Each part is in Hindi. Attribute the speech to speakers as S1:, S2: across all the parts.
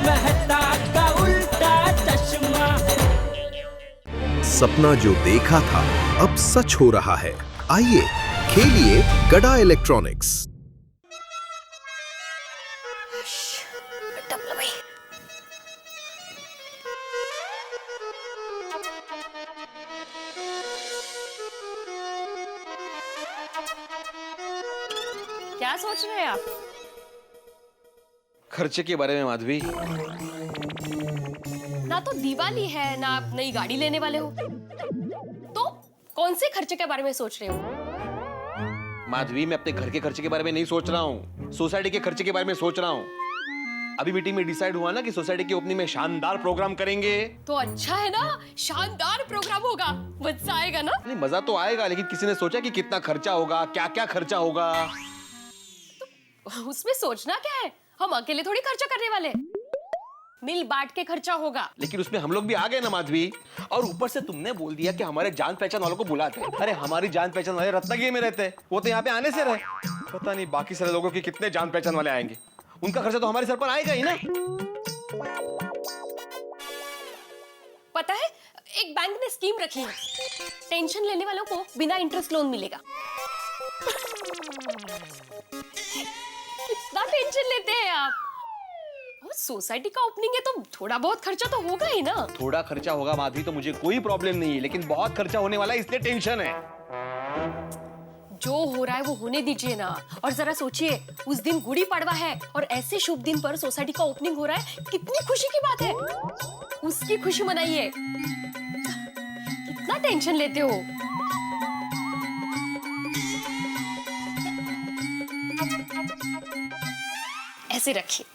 S1: मेहता का उल्टा चश्मा।
S2: सपना जो देखा था अब सच हो रहा है। आइए खेलिए गड़ा इलेक्ट्रॉनिक्स।
S3: क्या सोच रहे हैं आप?
S4: खर्चे के बारे में माधवी।
S3: ना तो दिवाली है ना आप नई गाड़ी लेने वाले हो, तो कौन से खर्चे के बारे में सोच रहे हो?
S4: माधवी, मैं अपने घर के खर्चे के बारे में नहीं सोच रहा हूँ, सोसाइटी के खर्चे के बारे में सोच रहा हूँ। अभी मीटिंग में डिसाइड हुआ ना कि सोसाइटी की ओपनिंग में शानदार प्रोग्राम करेंगे।
S3: तो अच्छा है ना, शानदार प्रोग्राम होगा, मजा आएगा ना?
S4: नहीं, मजा तो आएगा, लेकिन किसी ने सोचा कि कितना खर्चा होगा, क्या क्या खर्चा होगा?
S3: तो उसमें सोचना क्या है, हम अकेले थोड़ी खर्चा करने वाले, मिल बांट के खर्चा होगा।
S4: लेकिन उसमें हम लोग भी आ गए ना माधवी। और ऊपर से तुमने बोल दिया कि हमारे जान पहचान वालों को बुलाते हैं। अरे हमारी जान पहचान वाले रत्नागिरी में रहते हैं, वो तो यहाँ पे आने से रहे। पता नहीं बाकी सारे लोगों के कितने जान पहचान वाले आएंगे, उनका खर्चा तो हमारे सर पर आएगा ही ना।
S3: पता है, एक बैंक ने स्कीम रखी है, टेंशन लेने वालों को बिना इंटरेस्ट लोन मिलेगा। कितना टेंशन लेते हैं आप? सोसाइटी का ओपनिंग है तो थोड़ा बहुत खर्चा तो होगा ही ना।
S4: थोड़ा खर्चा होगा माधवी तो मुझे कोई प्रॉब्लम नहीं है, लेकिन बहुत खर्चा होने वाला है इसलिए टेंशन है।
S3: जो हो रहा है वो होने दीजिए ना। और जरा सोचिए, उस दिन गुड़ी पड़वा है और ऐसे शुभ दिन पर सोसाइटी का ओपनिंग हो रहा है, कितनी खुशी की बात है। उसकी खुशी मनाइए, कितना टेंशन लेते हो। ऐसे रखिए,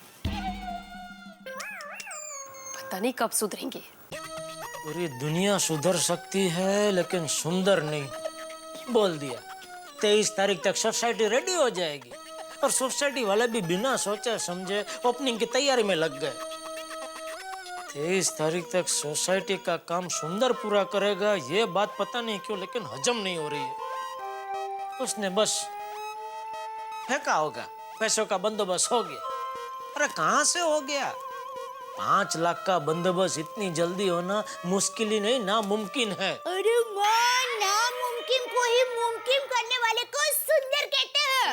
S3: पता नहीं कब सुधरेंगे।
S5: पूरी दुनिया सुधर सकती है लेकिन सुंदर नहीं। बोल दिया 23 तारीख तक सोसाइटी रेडी हो जाएगी, और सोसाइटी वाले भी बिना सोचे समझे ओपनिंग की तैयारी में लग गए। 23 तारीख तक सोसाइटी का काम सुंदर पूरा करेगा, ये बात पता नहीं क्यों लेकिन हजम नहीं हो रही है। उसने बस फेंका होगा, पैसों का बंदोबस्त हो गया। अरे कहाँ से हो गया? 5 लाख का बंदोबस्त इतनी जल्दी होना मुश्किल ही नहीं, नामुमकिन है।
S6: अरे माँ, नामुमकिन को ही मुमकिन करने वाले को सुंदर कहते हैं।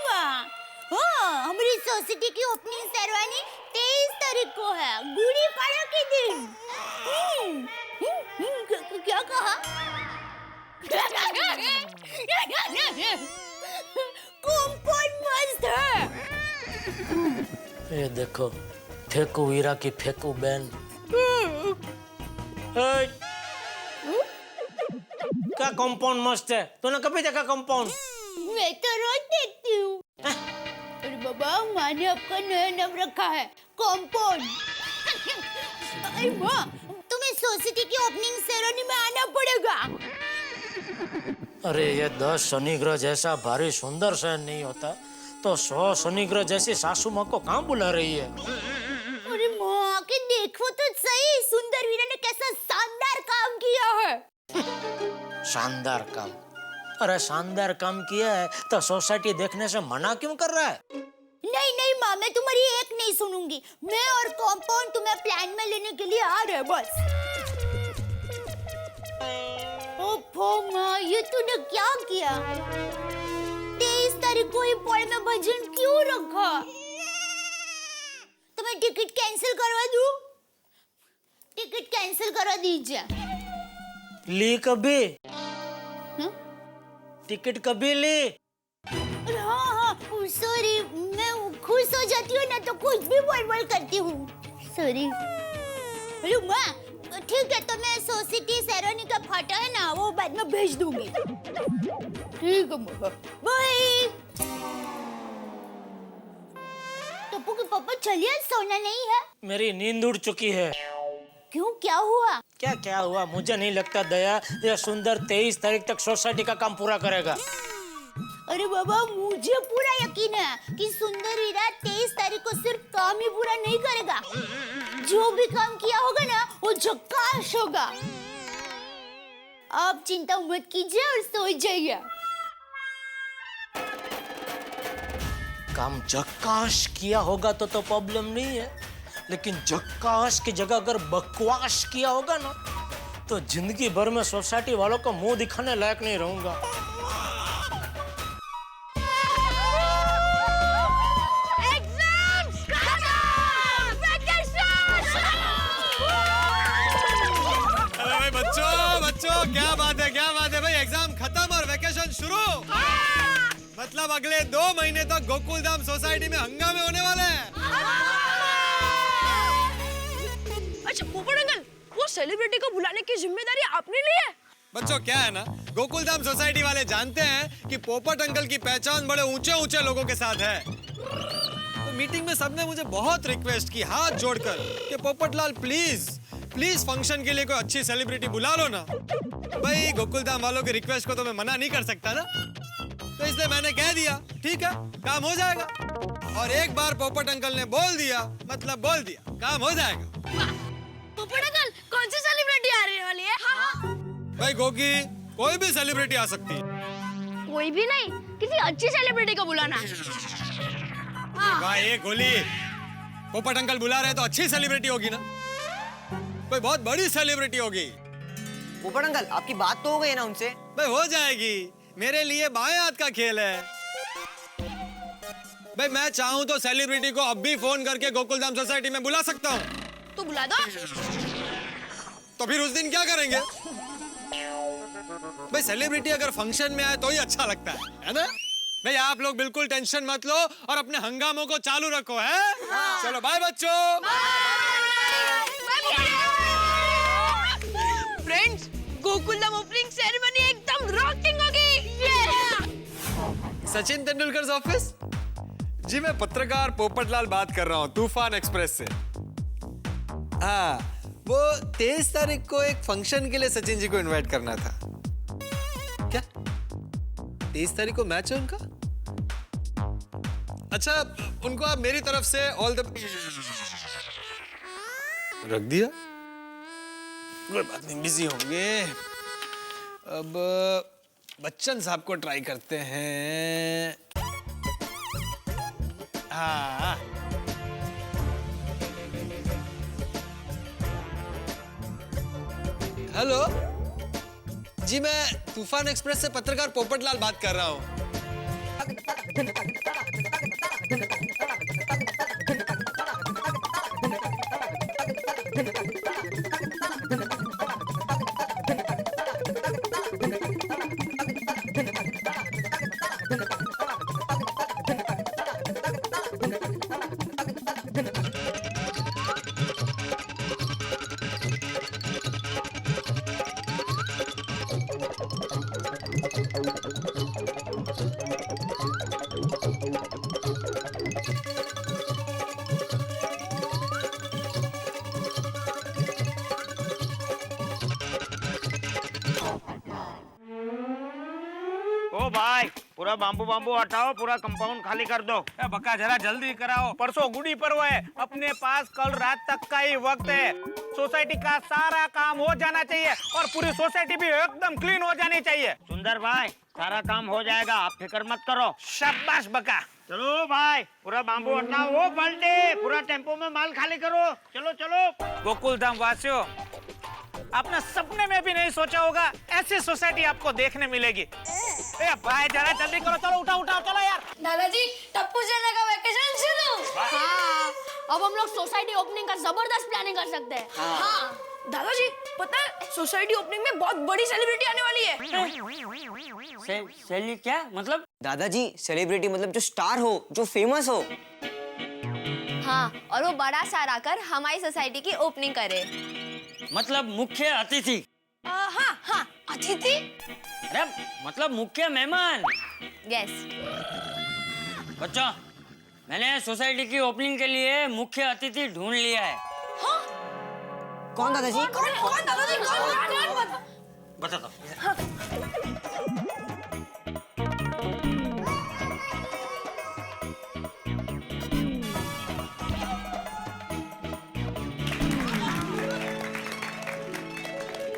S6: माँ, हमारी सोसाइटी की ओपनिंग सेरेमनी 23 तारीख को है, गुड़ी पड़वा के दिन। क्या कहा? कॉम्पाउंड मस्त है।
S5: ये देखो, फेंकू हीरा की फेंकू बहन। क्या कंपाउंड मस्त है? तूने कभी देखा कंपाउंड?
S6: मैं तो रोज देखती हूँ। अरे बाबा, माने आपका नया नाम रखा है, कंपाउंड। अरे माँ, तुम्हें सोसाइटी की ओपनिंग सेरेमनी में आना पड़ेगा।
S5: अरे ये 10 शनि ग्रह जैसा भारी सुंदर शहर नहीं होता तो 100 शनि ग्रह जैसी सासू माँ को कहाँ बुला रही है?
S6: अरे माँ के देखो तो सही, सुंदर वीरा ने कैसा शानदार काम किया है।
S5: शानदार काम? अरे शानदार काम किया है तो सोसाइटी देखने से मना क्यों कर रहा है?
S6: नहीं नहीं माँ, मैं तुम्हारी एक नहीं सुनूंगी। मैं और कंपाउंड तुम्हें प्लान में लेने के लिए आ रहे हैं बस। ओफो माँ, ये तूने क्या किया? 23 तारीख को ही पॉल में भजन क्यों रखा? तो मैं टिकट कैंसिल करवा दूं? टिकट कैंसिल करवा दीजिए।
S5: ली कभी?
S6: हाँ?
S5: टिकट कभी ली?
S6: हाँ, सॉरी, मैं खुश हो जाती हूँ ना तो कुछ भी बोल करती हूँ, सॉरी। हेलो माँ, ठीक है, तो मैं सोसाइटी सेरेमनी का फोटो है ना वो बाद में भेज दूंगी। ठीक है माँ, बाय। टप्पू के पापा चलिए, सोना नहीं है।
S5: मेरी नींद उड़ चुकी है।
S6: क्यों, क्या हुआ?
S5: क्या हुआ? मुझे नहीं लगता दया ये सुंदर 23 तारीख तक सोसाइटी का काम पूरा करेगा।
S6: अरे बाबा, मुझे पूरा यकीन है कि सुंदर वीरा 23 तारीख को सिर्फ काम ही पूरा नहीं करेगा, जो भी काम किया होगा ना वो झकास होगा। आप चिंता मत कीजिए और सो जाइए।
S5: काम जक्काश किया होगा तो प्रॉब्लम नहीं है, लेकिन जक्काश की जगह अगर बकवास किया होगा ना तो जिंदगी भर में सोसाइटी वालों को मुंह दिखाने लायक नहीं रहूंगा।
S7: बच्चों क्या बात है भाई, एग्जाम खत्म और वेकेशन शुरू। मतलब अगले 2 महीने तक गोकुलधाम सोसाइटी में हंगामे होने वाले हैं।
S3: अच्छा पोपट अंकल, वो सेलिब्रिटी को बुलाने की जिम्मेदारी आपने ली है?
S7: बच्चों क्या है ना, गोकुलधाम सोसाइटी वाले जानते हैं कि पोपट अंकल की पहचान बड़े ऊंचे लोगों के साथ है। तो मीटिंग में सबने मुझे बहुत रिक्वेस्ट की हाथ जोड़कर कि पोपटलाल प्लीज फंक्शन के लिए कोई अच्छी सेलिब्रिटी बुला लो ना। भाई गोकुलधाम वालों की रिक्वेस्ट को तो मैं मना नहीं कर सकता ना, तो इसलिए मैंने कह दिया ठीक है काम हो जाएगा। और एक बार पोपट अंकल ने बोल दिया मतलब बोल दिया, काम हो जाएगा।
S3: पोपट अंकल कौन सी सेलिब्रिटी आ रही वाली है? हाँ।
S7: भाई गोकी कोई भी सेलिब्रिटी आ सकती है।
S3: कोई भी नहीं, किसी अच्छी सेलिब्रिटी को बुलाना है।
S7: भाई ये गोली, पोपट अंकल बुला रहे तो अच्छी सेलिब्रिटी होगी ना, कोई बहुत बड़ी सेलिब्रिटी होगी।
S8: पोपट अंकल आपकी बात तो हो गई ना उनसे?
S7: भाई हो जाएगी, मेरे लिए बाएं हाथ का खेल है। भाई मैं चाहूं तो सेलिब्रिटी को अब भी फोन करके गोकुलधाम सोसाइटी में बुला सकता हूं।
S3: तो बुला दो।
S7: तो फिर उस दिन क्या करेंगे? भाई सेलिब्रिटी अगर फंक्शन में आए तो ही अच्छा लगता है ना? भाई आप लोग बिल्कुल टेंशन मत लो और अपने हंगामों को चालू रखो है। चलो बाय बच्चों।
S3: फ्रेंड्स, गोकुलधाम ओपनिंग सेरेमनी एकदम रॉकिंग होगी।
S7: सचिन तेंदुलकर ऑफिस जी, मैं पत्रकार पोपटलाल बात कर रहा हूँ तूफान एक्सप्रेस से। हाँ, वो 23 तारीख को एक फंक्शन के लिए सचिन जी को इनवाइट करना था। क्या 23 तारीख को मैच है उनका? अच्छा, उनको आप मेरी तरफ से ऑल द रख दिया। कोई बात नहीं, बिजी होंगे। अब बच्चन साहब को ट्राई करते हैं। हाँ हेलो जी, मैं तूफान एक्सप्रेस से पत्रकार पोपटलाल बात कर रहा हूँ।
S9: ओ भाई, पूरा बाम्बू हटाओ, पूरा कंपाउंड खाली कर दो।
S10: बक्का जरा जल्दी कराओ, परसों गुड़ी पर्व है, अपने पास कल रात तक का ही वक्त है। सोसाइटी का सारा काम हो जाना चाहिए और पूरी सोसाइटी भी एकदम क्लीन हो जानी चाहिए।
S9: सुंदर भाई, सारा काम हो जाएगा, आप फिक्र मत करो।
S10: शाबाश बक्का।
S9: चलो भाई, पूरा बाम्बू हटाओ, वो बल्टे पूरा टेम्पो में माल खाली करो। चलो चलो।
S10: गोकुलधाम वासियों, आपने सपने में भी नहीं सोचा होगा ऐसी सोसाइटी आपको देखने मिलेगी। ए भाई जरा जल्दी करो, चलो उठाओ चलो यार।
S3: दादाजी, टप्पू सेना का वेकेशन शुरू। हाँ, अब हम लोग सोसाइटी ओपनिंग का जबरदस्त प्लानिंग कर सकते हैं। हाँ। दादाजी, पता है सोसाइटी ओपनिंग में बहुत बड़ी सेलिब्रिटी आने वाली है।
S8: सेली क्या मतलब? दादाजी सेलिब्रिटी मतलब जो स्टार हो, जो फेमस हो।
S11: हाँ, और वो बड़ा स्टार आकर हमारी सोसाइटी की ओपनिंग करे।
S8: मतलब मुख्य अतिथि।
S3: हाँ, अतिथि?
S8: अरे मतलब मुख्य मेहमान।
S11: यस।
S8: बच्चों, मैंने सोसाइटी की ओपनिंग के लिए मुख्य अतिथि ढूंढ लिया है।
S3: हाँ?
S8: कौन दादाजी?
S3: कौन दादाजी? कौन?
S8: बता दो।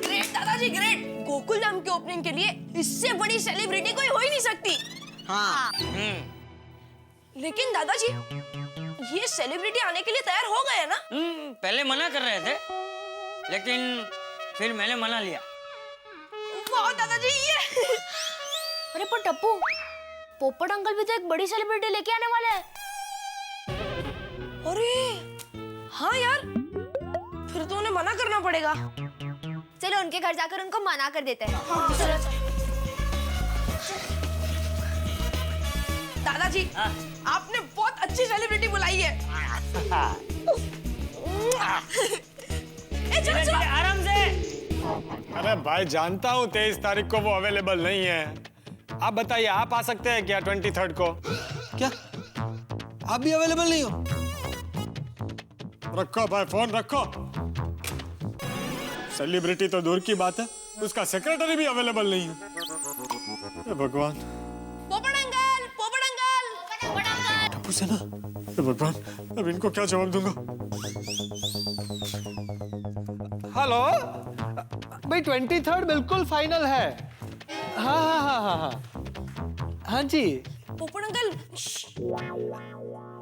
S3: ग्रेट दादाजी, ग्रेट। गोकुलधाम की ओपनिंग के लिए इससे बड़ी सेलिब्रिटी कोई हो ही नहीं सकती।
S8: हाँ।
S3: लेकिन दादाजी ये सेलिब्रिटी आने के लिए तैयार हो गए हैं ना?
S8: पहले मना कर रहे थे, लेकिन फिर मैंने मना लिया।
S3: वाह दादाजी ये अरे पर टप्पू, पोपट अंकल भी तो एक बड़ी सेलिब्रिटी लेके आने वाले हैं। अरे हाँ यार, फिर तो उन्हें मना करना पड़ेगा।
S11: चलो उनके घर जाकर उनको मना कर देते हैं।
S3: चलो दादाजी, आपने बहुत अच्छी सेलिब्रिटी बुलाई है।
S8: धीरे धीरे आराम से।
S7: अरे भाई जानता हूँ 23 तारीख को वो अवेलेबल नहीं है। आप बताइए, आप आ सकते हैं क्या 23rd को? क्या आप भी अवेलेबल नहीं हो? रखो भाई फोन रखो। सेलिब्रिटी तो दूर की बात है, उसका सेक्रेटरी भी अवेलेबल नहीं है। भगवान,
S3: पोपट अंकल, पोपट अंकल, पोपट अंकल।
S7: टप्पू से ना, भगवान अब इनको क्या जवाब दूंगा? हेलो भाई, 23rd बिल्कुल फाइनल है। हाँ हाँ हाँ हाँ हाँ हाँ जी।
S3: पोपट अंकल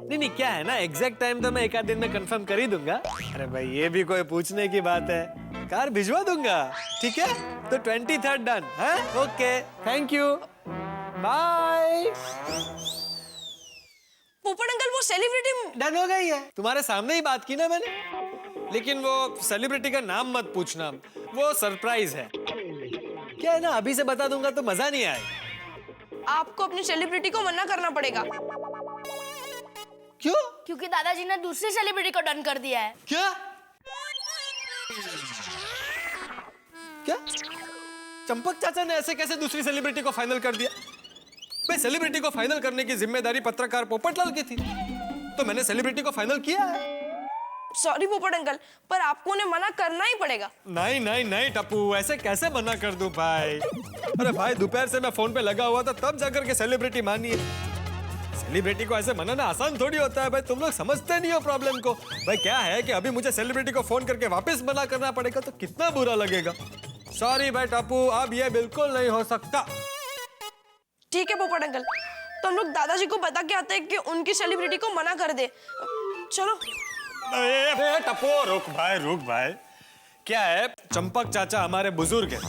S7: नहीं क्या है ना, एग्जैक्ट टाइम तो मैं एक आध दिन में कंफर्म कर ही दूंगा। अरे भाई ये भी कोई पूछने की बात है, कार भिजवा दूंगा। ठीक है तो 23rd डन है। Okay thank you bye.
S3: Popat uncle वो सेलिब्रिटी
S7: डन हो गई है, तुम्हारे सामने ही बात की ना मैंने। लेकिन वो सेलिब्रिटी का नाम मत पूछना, वो सरप्राइज है। क्या है ना, अभी से बता दूंगा तो मजा नहीं आएगा।
S3: आपको अपनी सेलिब्रिटी को मना करना पड़ेगा।
S7: क्यों?
S3: क्योंकि दादाजी ने दूसरी सेलिब्रिटी को डन कर दिया है।
S7: क्या क्या? चंपक चाचा ने ऐसे कैसे दूसरी सेलिब्रिटी को फाइनल कर दिया? भाई सेलिब्रिटी को फाइनल करने की जिम्मेदारी पत्रकार पोपटलाल की थी, तो मैंने सेलिब्रिटी को फाइनल किया है।
S3: सॉरी पोपट अंकल, पर आपको उन्हें मना करना ही पड़ेगा।
S7: नहीं नहीं नहीं टप्पू, ऐसे कैसे मना कर दूं भाई? अरे भाई दोपहर से मैं फोन पे लगा हुआ था, तब जाकर के सेलिब्रिटी मानी है। सेलिब्रिटी को ऐसे मनाना आसान थोड़ी होता है भाई, तुम लोग समझते नहीं हो प्रॉब्लम को। भाई क्या है कि अभी मुझे सेलिब्रिटी को फोन करके वापस मना करना पड़ेगा तो कितना बुरा लगेगा। सॉरी भाई टप्पू, अब ये बिल्कुल नहीं हो सकता।
S3: ठीक है पोपट अंकल, तो हम लोग दादाजी को बता के आते हैं कि उनकी सेलिब्रिटी को मना कर दे। चलो।
S7: टप्पू रुक भाई। क्या है, चंपक चाचा हमारे बुजुर्ग हैं,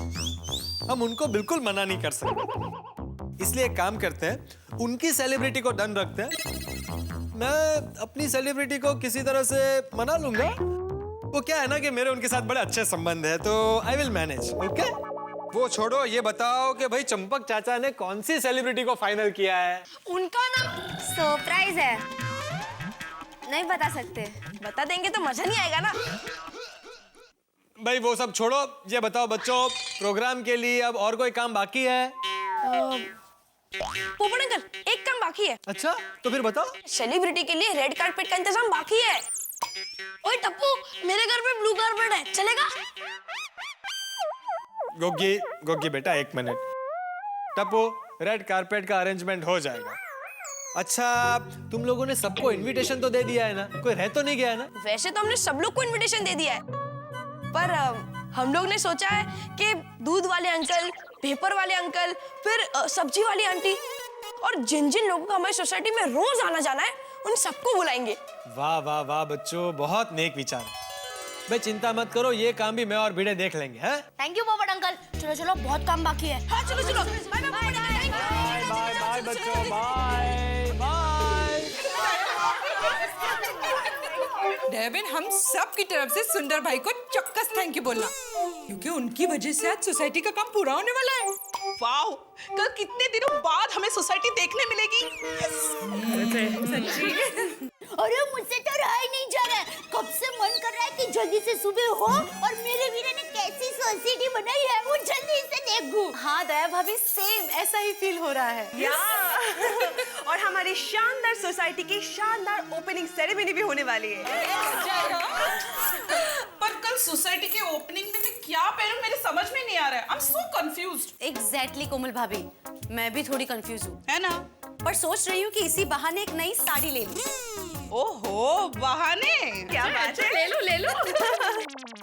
S7: हम उनको बिल्कुल मना नहीं कर सकते। इसलिए एक काम करते हैं, उनकी सेलिब्रिटी को डन रखते हैं, मैं अपनी सेलिब्रिटी को किसी तरह से मना लूंगा। वो क्या है ना कि मेरे उनके साथ बड़े अच्छे संबंध है, तो आई विल मैनेज। ओके वो छोड़ो, ये बताओ कि भाई चंपक चाचा ने कौन सी सेलिब्रिटी को फाइनल किया है?
S3: उनका ना
S11: सरप्राइज है, नहीं बता सकते।
S3: बता देंगे तो मजा नहीं आएगा ना।
S7: भाई वो सब छोड़ो, ये बताओ बच्चों, प्रोग्राम के लिए अब और कोई काम बाकी है?
S3: पोपट अंकल एक काम बाकी है।
S7: अच्छा तो फिर बताओ।
S3: सेलिब्रिटी के लिए रेड कारपेट का इंतजाम बाकी है। ओए टप्पू, मेरे घर पे ब्लू कारपेट है, चलेगा?
S7: गोगी बेटा एक मिनट। टप्पू रेड कारपेट का अरेंजमेंट हो जाएगा। अच्छा तुम लोगों ने सबको इनविटेशन तो दे दिया है ना, कोई रह तो नहीं गया है ना?
S3: वैसे तो हमने सब लोग को इनविटेशन दे दिया है, पर हम लोग ने सोचा है कि दूध वाले अंकल, पेपर वाले अंकल, फिर सब्जी वाली आंटी और जिन जिन लोगों को हमारी सोसाइटी में रोज आना जाना है, उन सबको बुलाएंगे।
S7: वाह वाह वाह बच्चों, बहुत नेक विचार। भाई चिंता मत करो, ये काम भी मैं और भिड़े देख लेंगे। हैं?
S3: थैंक यू पोपट अंकल। चलो चलो, बहुत काम बाकी है। हाँ चलो चलो। बाय
S7: बाय बच्चों, बाय बाय।
S12: डेविन, हम सब की तरफ से सुंदर भाई को चौक्कस थैंक यू बोलना, क्योंकि उनकी वजह से आज सोसाइटी का काम पूरा होने वाला है।
S13: वाओ, कल कितने दिनों बाद हमें सोसाइटी देखने मिलेगी।
S12: सच्ची।
S6: अरे मुझसे तो रहा ही नहीं जा रहा है, कब से मन कर रहा है कि जल्दी से सुबह हो और मेरे वीरे ने कैसी सोसाइटी बनाई है वो जल्दी से देखूं।
S14: हाँ दया भाभी, सेम ऐसा ही फील हो रहा है।
S13: और हमारी शानदार सोसाइटी की शानदार ओपनिंग सेरेमनी भी होने वाली है।
S12: पर कल सोसाइटी के ओपनिंग में मैं क्या पहनूं, मेरे समझ में नहीं आ रहा है। I am so confused.
S14: Exactly Komal भाभी, मैं भी थोड़ी कंफ्यूज हूँ,
S12: है ना?
S14: पर सोच रही हूँ कि इसी बहाने एक नई साड़ी ले लूं।
S13: ओहो, बहाने, क्या बात है।
S3: ले लो ले लो।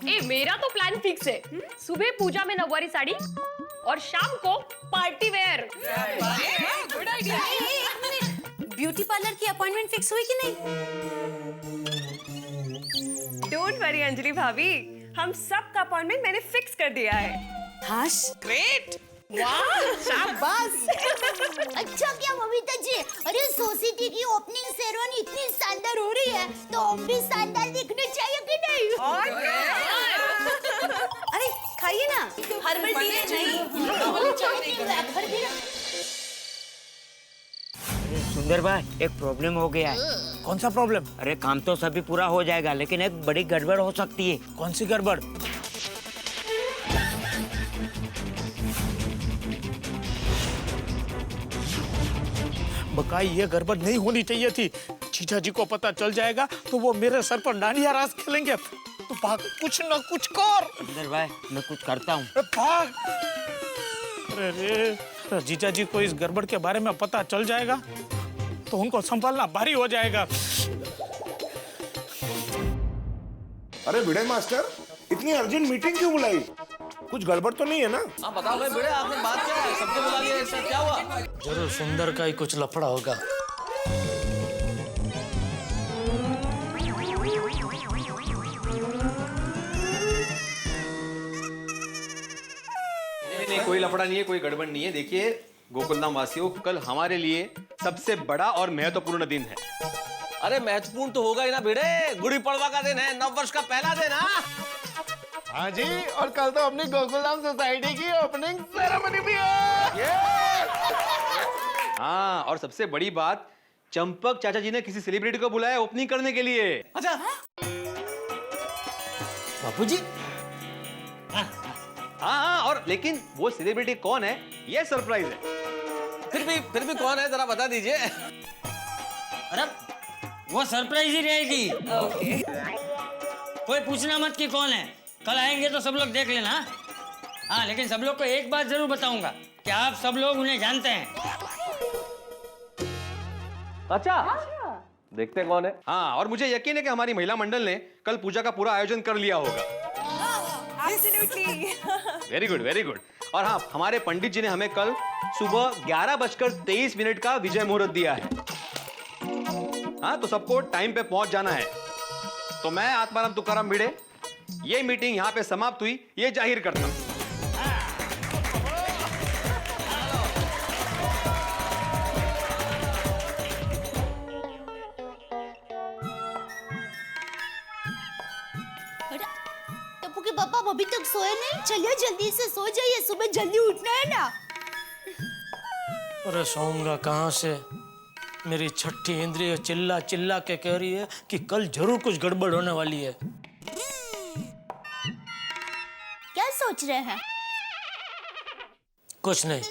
S3: ए, मेरा तो प्लान फिक्स है, सुबह पूजा में नववारी साड़ी और शाम को party wear.
S12: Good idea.
S14: Beauty parlour की अपॉइंटमेंट फिक्स हुई कि नहीं?
S13: डोंट वरी अंजलि भाभी, हम सब का अपॉइंटमेंट मैंने फिक्स कर दिया है।
S14: हाश
S12: ग्रेट।
S6: शाबाश। अच्छा क्या बबीता जी, अरे सोसाइटी की ओपनिंग सेरेमनी इतनी शानदार हो रही है तो हम भी शानदार दिखने चाहिए कि नहीं?
S14: अरे खाइए ना, हर्बल टी है नहीं।
S8: सुंदर भाई, एक प्रॉब्लम हो गया है।
S5: कौन सा प्रॉब्लम?
S8: अरे काम तो सभी पूरा हो जाएगा, लेकिन एक बड़ी गड़बड़ हो सकती है।
S5: कौन सी गड़बड़? बकाई ये गड़बड़ नहीं होनी चाहिए थी। जीजा जी को पता चल जाएगा तो वो मेरे सर पर डांडिया रास खेलेंगे। तो भाग, कुछ न कुछ कर।
S8: सुंदर भाई, मैं कुछ करता हूँ।
S5: भाग। अरे जीजा जी को इस गड़बड़ के बारे में पता चल जाएगा तो उनको संभालना भारी हो जाएगा।
S15: अरे भिड़े मास्टर, इतनी अर्जेंट मीटिंग क्यों बुलाई? कुछ गड़बड़ तो नहीं है ना?
S4: हाँ बताओ भाई भिड़े, आपने बात क्या है? सबको बुला लिया, इससे क्या हुआ?
S5: जरूर सुंदर का ही कुछ लफड़ा होगा।
S4: नहीं, कोई लफड़ा नहीं है, कोई गड़बड़ नहीं है। देखिए गोकुलधाम वासियों, कल हमारे लिए सबसे बड़ा और महत्वपूर्ण दिन है।
S16: अरे महत्वपूर्ण तो होगा ही ना भिड़े, गुड़ी पड़वा का दिन है, नव वर्ष का पहला दिन।
S15: हाँ जी, और कल तो अपनी गोकुलधाम सोसाइटी की ओपनिंग सेरेमनी भी है।
S4: हाँ, और सबसे बड़ी बात, चंपक चाचा जी ने किसी सेलिब्रिटी को बुलाया ओपनिंग करने के लिए।
S16: अच्छा
S5: बापूजी?
S4: हाँ, और लेकिन वो सेलिब्रिटी कौन है ये सरप्राइज है।
S16: फिर भी कौन है जरा बता दीजिए।
S8: अरे वो सरप्राइज ही रहेगी। कोई पूछना मत कि कौन है, कल आएंगे तो सब लोग देख लेना। हाँ, लेकिन सब लोग को एक बात जरूर बताऊंगा कि आप सब लोग उन्हें जानते हैं।
S16: अच्छा देखते कौन है।
S4: हाँ, और मुझे यकीन है कि हमारी महिला मंडल ने कल पूजा का पूरा आयोजन कर लिया होगा। Very good, very good. और हाँ, हमारे पंडित जी ने हमें कल सुबह 11:23 का विजय मुहूर्त दिया है। हाँ, तो सबको टाइम पे पहुंच जाना है। तो मैं आत्माराम तुकाराम भिड़े ये मीटिंग यहाँ पे समाप्त हुई ये जाहिर करता हूं।
S6: टप्पू के पापा अभी तक सोए नहीं? चलिए जल्दी से सो जाइए, सुबह जल्दी उठना है ना।
S5: अरे सोऊंगा कहाँ से? मेरी छठी इंद्रिय चिल्ला चिल्ला के कह रही है कि कल जरूर कुछ गड़बड़ होने वाली है।
S6: क्या सोच रहे हैं?
S5: कुछ नहीं।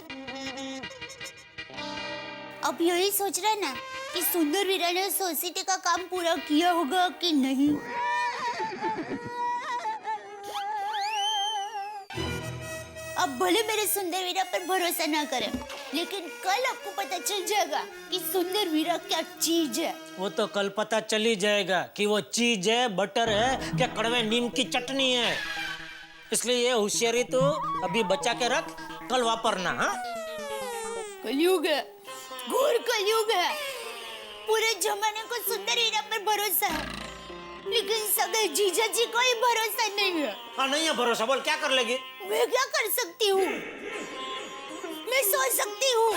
S6: अब यही सोच रहे हैं ना कि सुंदर वीरा ने सोसाइटी का काम पूरा किया होगा कि नहीं। अब भले मेरे सुंदर वीरा पर भरोसा ना करें, लेकिन कल आपको पता चल जाएगा कि सुंदर वीरा क्या चीज है।
S5: वो तो कल पता चल ही जाएगा कि वो चीज है, बटर है क्या कड़वे नीम की चटनी है। इसलिए ये होशियारी तो अभी बचा के रख, कल वापरना। हाँ,
S6: कलयुग है, घोर कलयुग है। पूरे जमाने को सुंदर वीरा पर भरोसा है, लेकिन सगे जीजा जी को ही भरोसा नहीं है।
S5: हाँ, नहीं है भरोसा। बोल क्या कर लेगी?
S6: मैं क्या कर सकती हूँ? मैं सो सकती हूँ।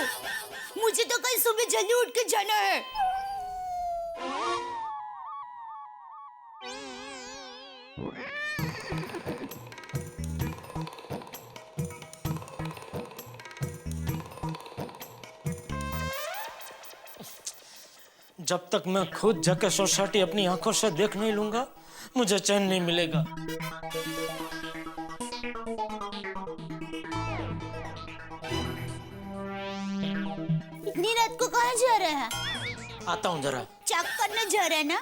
S6: मुझे तो कल सुबह जल्दी उठ के जाना है।
S5: जब तक मैं खुद जाकर सोसाइटी अपनी आंखों से देख नहीं लूंगा, मुझे चैन नहीं मिलेगा।
S6: इतनी रात को कहाँ जा रहे हैं?
S5: आता हूँ जरा।
S6: चेक करने जा रहे हैं ना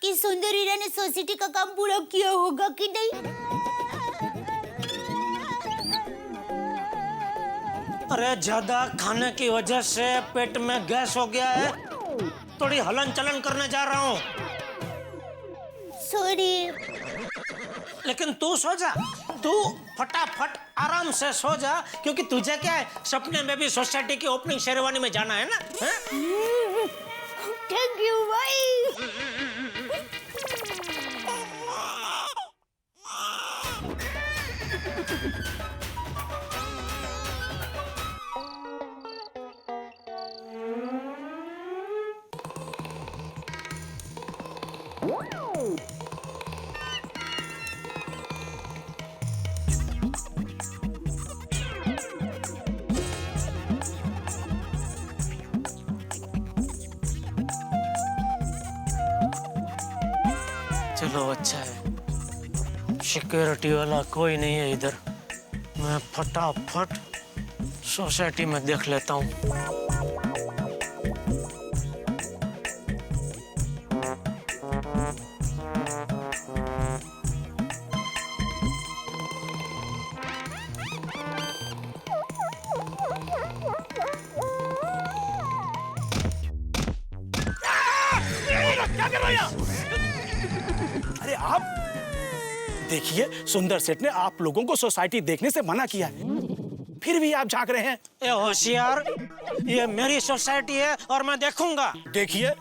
S6: कि सुंदर वीरा ने सोसाइटी का काम पूरा किया होगा कि नहीं।
S5: अरे ज्यादा खाने की वजह से पेट में गैस हो गया है, थोड़ी हलन चलन करने जा रहा हूँ।
S6: सॉरी।
S5: लेकिन तू सो जा, तू फटाफट आराम से सो जा, क्योंकि तुझे क्या है, सपने में भी सोसाइटी की ओपनिंग सेरेमनी में जाना है ना। चलो अच्छा है, सिक्योरिटी वाला कोई नहीं है इधर। मैं फटाफट सोसाइटी में देख लेता हूँ।
S10: क्या कर रहे हैं? अरे आप देखिए, सुंदर सेठ ने आप लोगों को सोसाइटी देखने से मना किया है, फिर भी आप झांक रहे हैं।
S5: ए होशियार, ये मेरी सोसाइटी है और मैं देखूंगा।
S10: देखिए,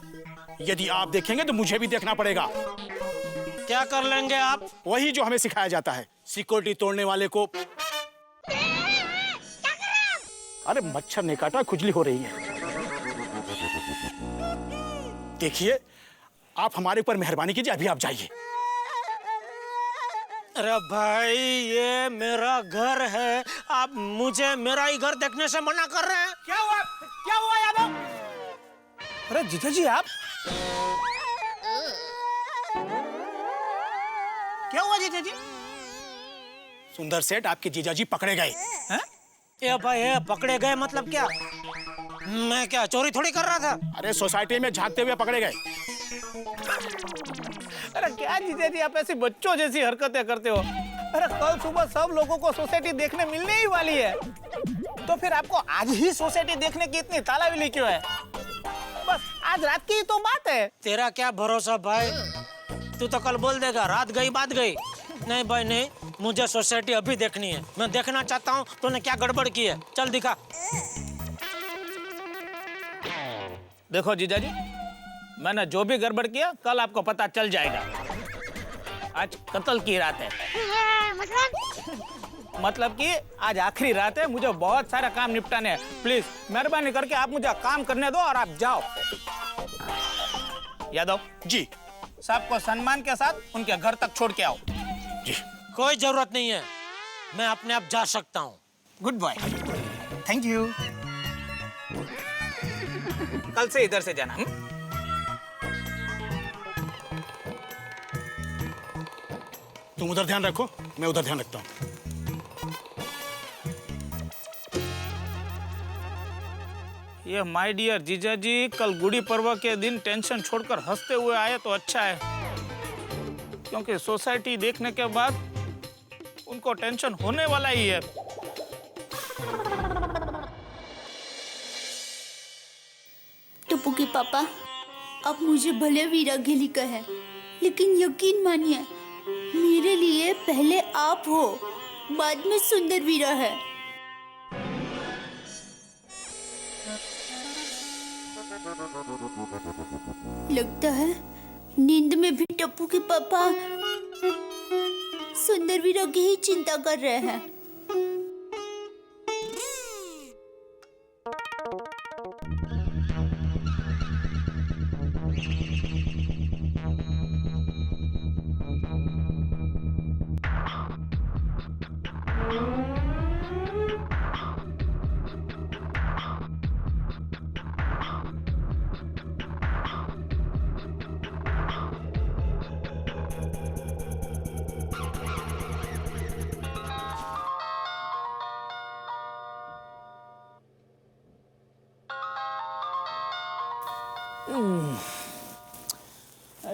S10: यदि आप देखेंगे तो मुझे भी देखना पड़ेगा।
S5: क्या कर लेंगे आप?
S10: वही जो हमें सिखाया जाता है, सिक्योरिटी तोड़ने वाले को। अरे मच्छर ने काटा, खुजली हो रही है। देखिए, आप हमारे ऊपर मेहरबानी कीजिए, अभी आप जाइए।
S5: अरे भाई, ये मेरा घर है, आप मुझे मेरा ही घर देखने से मना कर रहे हैं?
S10: क्या हुआ? क्या हुआ यादव? अरे जीजा जी, आप क्या हुआ जीजा जी? सुंदर सेठ, आपके जीजा जी पकड़े गए हैं?
S5: ये भाई, ये पकड़े गए मतलब क्या? मैं क्या चोरी थोड़ी कर रहा था?
S10: अरे सोसाइटी में झांकते हुए पकड़े गए।
S9: अरे क्या जीजा जी, आप ऐसी बच्चों जैसी हरकतें करते हो? अरे कल सुबह सब लोगों को सोसाइटी देखने मिलने ही वाली है, तो फिर आपको आज ही सोसाइटी देखने की इतनी तालावेली क्यों है? बस आज रात की ही तो बात है।
S5: तेरा क्या भरोसा भाई, तू तो कल बोल देगा रात गई बात गई। नहीं भाई नहीं, मुझे सोसाइटी अभी देखनी है। मैं देखना चाहता हूँ तूने क्या गड़बड़ की है, चल दिखा।
S9: देखो जीजा जी, मैंने जो भी गड़बड़ किया कल आपको पता चल जाएगा। आज कत्ल की रात है, मतलब कि आज आखिरी रात है, मुझे बहुत सारा काम निपटाने हैं। प्लीज मेहरबानी करके आप मुझे काम करने दो और आप जाओ। यादव
S10: जी,
S9: साहब को सम्मान के साथ उनके घर तक छोड़ के आओ।
S10: जी,
S5: कोई जरूरत नहीं है, मैं अपने आप जा सकता हूँ।
S9: Good boy, thank you. कल से इधर से जाना।
S10: तुम उधर ध्यान रखो, मैं उधर ध्यान रखता हूँ।
S9: ये माय डियर जीजा जी, कल गुड़ी पर्व के दिन टेंशन छोड़कर हंसते हुए आए तो अच्छा है, क्योंकि सोसाइटी देखने के बाद उनको टेंशन होने वाला ही है।
S6: टप्पू के पापा, आप मुझे भले वीरागिरी कहे, लेकिन यकीन मानिए, मेरे लिए पहले आप हो, बाद में सुंदर वीरा है। लगता है नींद में भी टप्पू के पापा सुंदर वीरा की ही चिंता कर रहे हैं।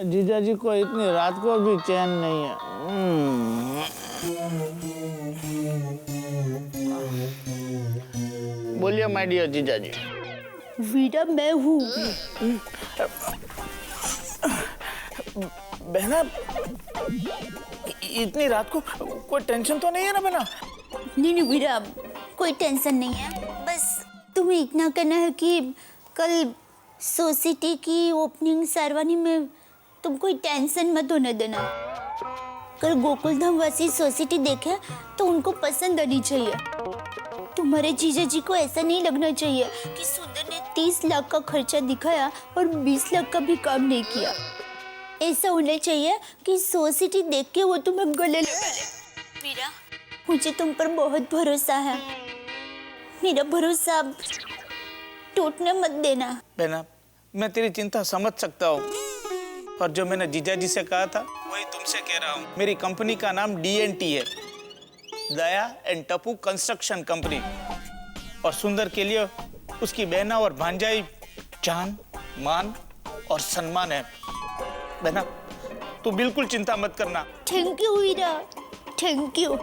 S9: जीजा जी को इतनी रात को भी चैन नहीं है। बोलिए माय डियर जीजा जी।
S6: वीरा मैं हूँ।
S9: बहना, इतनी रात को कोई टेंशन तो नहीं है ना बहना?
S6: नहीं वीरा, कोई टेंशन नहीं है। बस तुम्हें इतना कहना है कि कल सोसाइटी की ओपनिंग सेरेमनी में तुम कोई टेंशन मत होने देना। कल गोकुलधाम वासी सोसाइटी देखे तो उनको पसंद आनी चाहिए। तुम्हारे जीजा जी को ऐसा नहीं लगना चाहिए कि सुंदर ने 30 लाख का खर्चा दिखाया और 20 लाख का भी काम नहीं किया। ऐसा होना चाहिए कि सोसाइटी देख के वो तुम्हें गले लगा ले। मीरा, मुझे तुम पर बहुत भरोसा है। मेरा भरोसा टूटने मत देना।
S9: बहना, मैं तेरी चिंता समझ सकता हूँ, और जो मैंने जीजा जी से कहा था वही तुमसे कह रहा हूँ। मेरी कंपनी का नाम DNT है, दया एंड टप्पू कंस्ट्रक्शन कंपनी, और सुंदर के लिए उसकी बहना और भांजाई जान, मान और सम्मान है। बहना, तू बिल्कुल चिंता मत करना।
S6: Thank you Veera, thank you.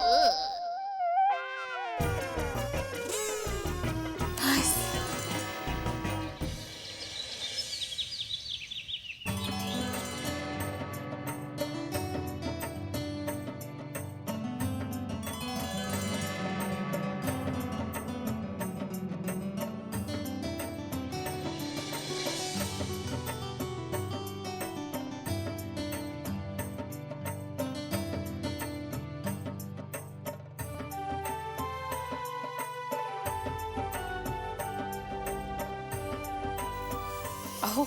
S3: अहो,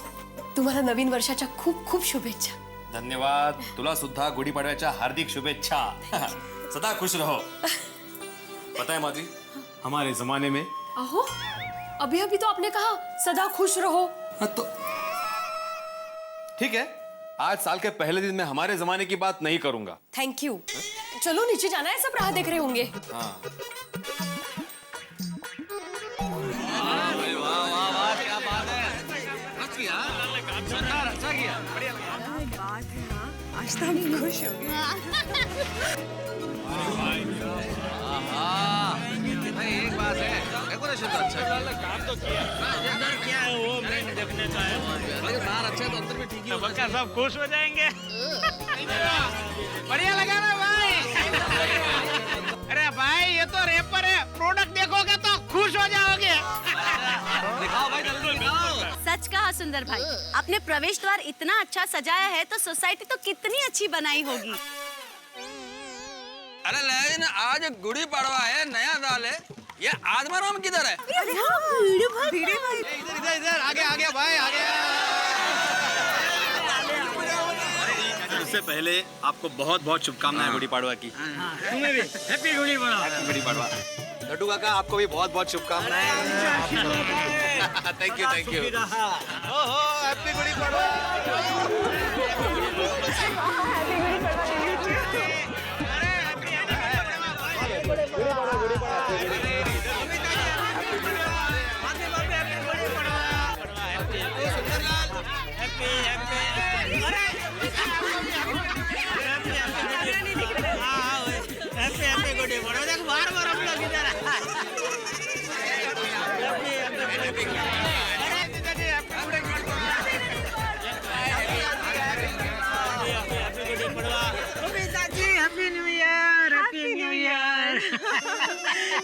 S3: तुम्हाला नवीन वर्षाच्या खूप खूप शुभेच्छा।
S17: धन्यवाद। तुला सुद्धा गुढीपाडव्याच्या हार्दिक शुभेच्छा। सदा खुश रहो। पता है माजी, हमारे जमाने में
S3: अहो, अभी अभी तो आपने कहा सदा खुश रहो।
S17: तो ठीक है, आज साल के पहले दिन में हमारे जमाने की बात नहीं करूंगा।
S3: Thank you. चलो नीचे जाना है, सब राह देख रहे होंगे।
S17: हाँ।
S13: आज तो हम खुश हो गए।
S16: भाई एक बात है, डेकोरेशन तो अच्छा है।
S5: काम तो किया, अंदर क्या है वो मैं देखने का है।
S16: अगर बाहर अच्छा है तो अंदर भी ठीक ही होगा।
S10: बच्चा सब खुश हो जाएंगे। बढ़िया लगा ना भाई? अरे भाई, ये तो रैपर है, प्रोडक्ट देखोगे तो खुश हो जाओगे।
S16: दिखाओ भाई, जल्दी दिखाओ।
S14: सच कहा सुंदर भाई, आपने प्रवेश द्वार इतना अच्छा सजाया है तो सोसाइटी तो कितनी अच्छी बनाई होगी।
S16: अरे लेकिन आज गुड़ी पड़वा है, नया साल है, ये आत्माराम किधर है?
S10: इधर इधर आगे आगे भाई, आगे।
S17: इससे पहले आपको बहुत बहुत शुभकामनाएं गुड़ी पाड़वा की।
S8: तुम्हें भी हैप्पी गुड़ी पड़वा।
S17: हैप्पी गुड़ी पाड़वा। लड्डू काका, आपको भी बहुत बहुत शुभकामनाएं। Thank you, thank you.
S10: ओहो, हैप्पी गुड़ी पड़वा।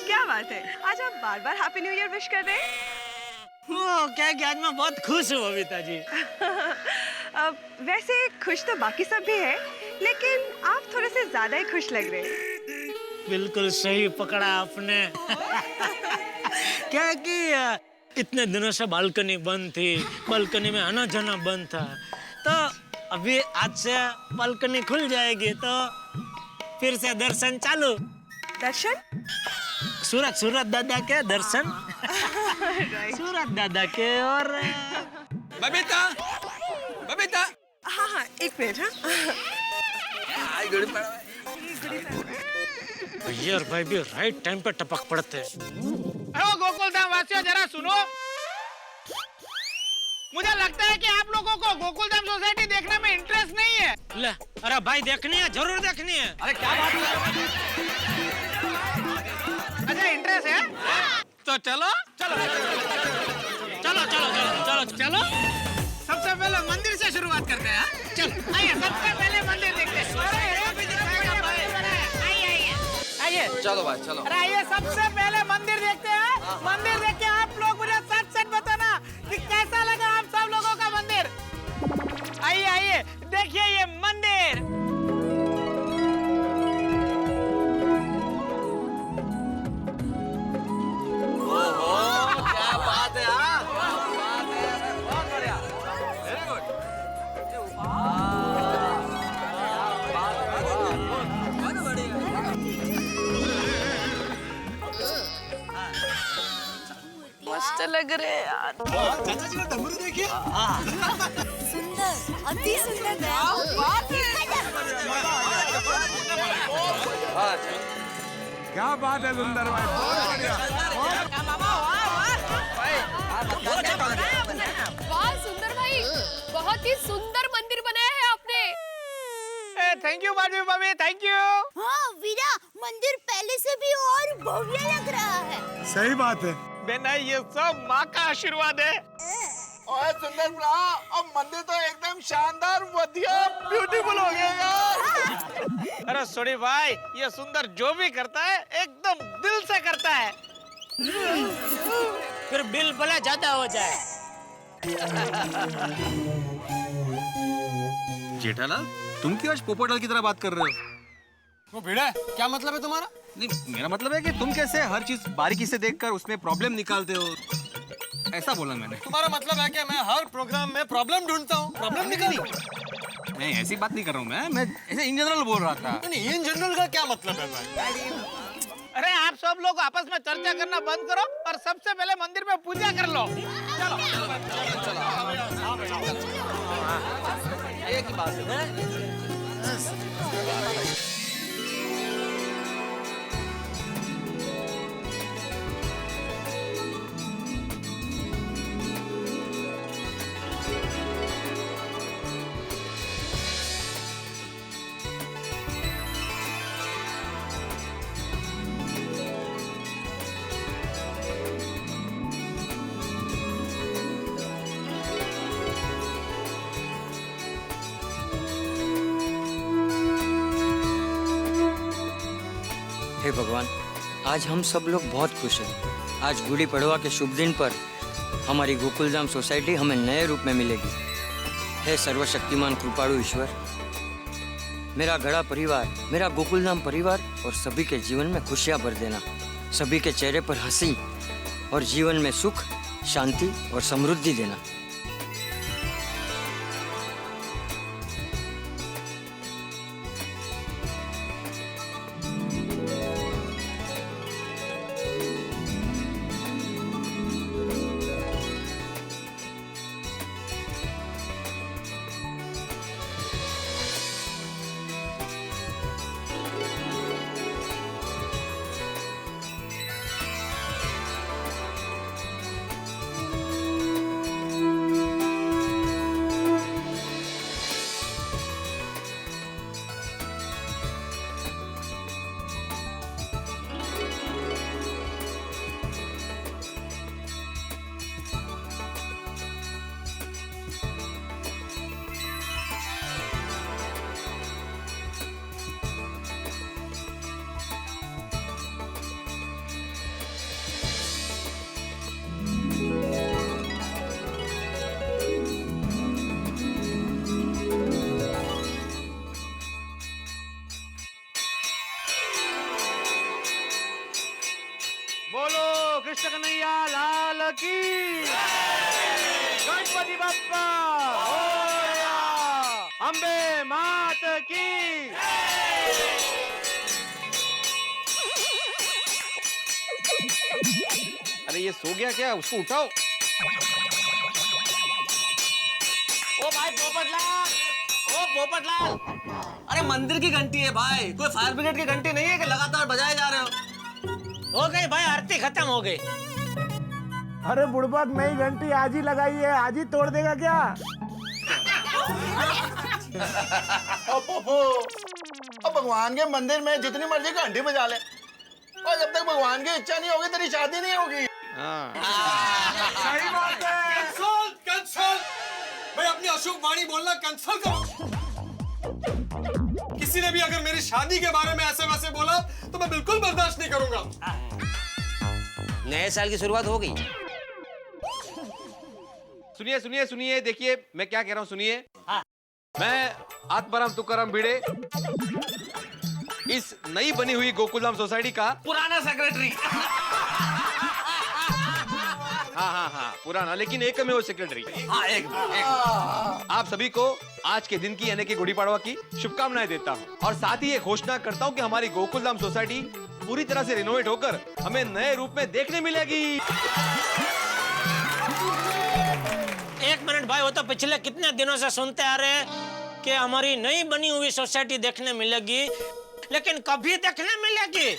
S13: क्या बात है, आज आप बार बार हैप्पी न्यू ईयर विश कर रहे हैं?
S5: वो क्या कि आज मैं बहुत खुश हूँ बबीता जी।
S13: वैसे खुश तो बाकी सब भी है, लेकिन आप थोड़े से ज्यादा ही खुश लग रहे हैं।
S5: बिल्कुल सही पकड़ा आपने। क्या कि इतने दिनों से बालकनी बंद थी, बालकनी में आना जाना बंद था, तो अभी आज से बालकनी खुल जाएगी तो फिर से दर्शन चालू।
S13: दर्शन?
S5: सूरत दादा के दर्शन। सूरत दादा के। और
S16: बबीता, बबीता।
S13: हाँ हाँ, एक मिनट।
S16: आज गुड़ी पड़वा।
S5: भैया और भाई भी राइट टाइम पे टपक पड़ते हैं।
S10: अरे गोकुलधाम वासियों, जरा सुनो। मुझे लगता है कि आप लोगों को गोकुलधाम सोसाइटी देखने में इंटरेस्ट नहीं है।
S5: ले, अरे भाई देखनी है, जरूर देखनी है।
S16: अरे क्या बात है?
S10: अच्छा, इंटरेस्ट है तो चलो
S5: चलो चलो चलो चलो चलो चलो।
S10: सबसे पहले मंदिर से शुरुआत करते हैं। चलो आइए, सबसे पहले मंदिर देखते हैं। आइए
S16: चलो भाई, चलो।
S10: अरे आइए, सबसे पहले मंदिर देखते हैं। मंदिर देख के आप लोग मुझे सच सच बताना कि कैसा लगा आप सब लोगों का मंदिर। आइए आइए, देखिए ये मंदिर।
S18: लग रहे हैं यार।
S7: चाचा जी का डमरू देखिए।
S18: सुंदर, अति सुंदर।
S10: क्या बात है सुंदर भाई, बहुत बढ़िया।
S3: वाह सुंदर भाई, बहुत ही सुंदर मंदिर बनाया है आपने।
S9: थैंक यू माधवी भाभी, थैंक यू।
S6: हाँ वीरा, मंदिर पहले से भी और भव्य लग रहा है।
S10: सही बात है
S9: बेना, ये सब माँ का आशीर्वाद है।
S15: और सुंदर भरा, अब मंदिर तो एकदम शानदार, बढ़िया, ब्यूटीफुल हो गया यार।
S9: अरे सोनी भाई, ये सुंदर जो भी करता है एकदम दिल से करता है।
S5: फिर बिल भले ज्यादा हो जाए।
S17: जेठालाल, तुम क्यों आज पोपटलाल की तरह बात कर रहे हो?
S7: वो भिड़ा, क्या मतलब है तुम्हारा?
S17: नहीं, मेरा मतलब है कि तुम कैसे हर चीज बारीकी से देखकर उसमें प्रॉब्लम निकालते हो, ऐसा बोला मैंने।
S7: तुम्हारा मतलब है कि मैं हर प्रोग्राम में प्रॉब्लम ढूंढता हूँ, प्रॉब्लम निकाली?
S17: नहीं, ऐसी बात नहीं कर रहा हूँ मैं ऐसे इन जनरल बोल रहा था।
S7: नहीं, इन जनरल का क्या मतलब है भाई?
S9: अरे आप सब लोग आपस में चर्चा करना बंद करो और सबसे पहले मंदिर में पूजा कर लो। चलो
S16: एक ही बात है।
S19: हे भगवान, आज हम सब लोग बहुत खुश हैं। आज गुड़ी पड़वा के शुभ दिन पर हमारी गोकुलधाम सोसाइटी हमें नए रूप में मिलेगी। हे सर्वशक्तिमान कृपालु ईश्वर, मेरा गड़ा परिवार, मेरा गोकुलधाम परिवार और सभी के जीवन में खुशियां भर देना। सभी के चेहरे पर हंसी और जीवन में सुख, शांति और समृद्धि देना।
S10: बोलो कृष्ण कन्हैया लाल की, गणपति बप्पा मोरया, अम्बे मात की।
S4: अरे ये सो गया क्या? उसको उठाओ।
S16: ओ भाई पोपटलाल, ओ पोपटलाल, अरे मंदिर की घंटी है भाई, कोई फायर ब्रिगेड की घंटी नहीं है कि लगातार बजाए जा रहे हो।
S5: हो गई भाई, आरती खत्म हो गई।
S10: अरे बुड़बक, नई घंटी आज ही लगाई है, आज ही तोड़ देगा क्या?
S15: अब भगवान के मंदिर में जितनी मर्जी घंटी बजा ले, और जब तक भगवान की इच्छा नहीं होगी तेरी शादी नहीं होगी।
S7: सही बात है। Cancel, cancel. भाई अपनी अशुभ वाणी बोलना कैंसल करो। किसी ने भी अगर मेरी शादी के बारे में ऐसे वैसे बोला तो मैं बिल्कुल बर्दाश्त नहीं करूंगा।
S16: नए साल की शुरुआत हो गई।
S4: सुनिए सुनिए सुनिए, देखिए मैं क्या कह रहा हूँ, सुनिए। मैं आत्माराम तुकाराम भिड़े, इस नई बनी हुई गोकुलधाम सोसाइटी का
S16: पुराना सेक्रेटरी।
S4: हाँ, पुराना लेकिन एक में वो सेक्रेटरी।
S16: हाँ, एक।
S4: आप सभी को आज के दिन की यानी कि गुड़ी पड़वा की शुभकामनाएं देता हूँ और साथ ही ये घोषणा करता हूँ कि हमारी गोकुलधाम सोसाइटी पूरी तरह से रिनोवेट होकर हमें नए रूप में देखने मिलेगी।
S5: डेविड भाई वो तो पिछले कितने दिनों से सुनते आ रहे हैं कि हमारी नई बनी हुई सोसाइटी देखने मिलेगी, लेकिन कभी देखने मिलेगी।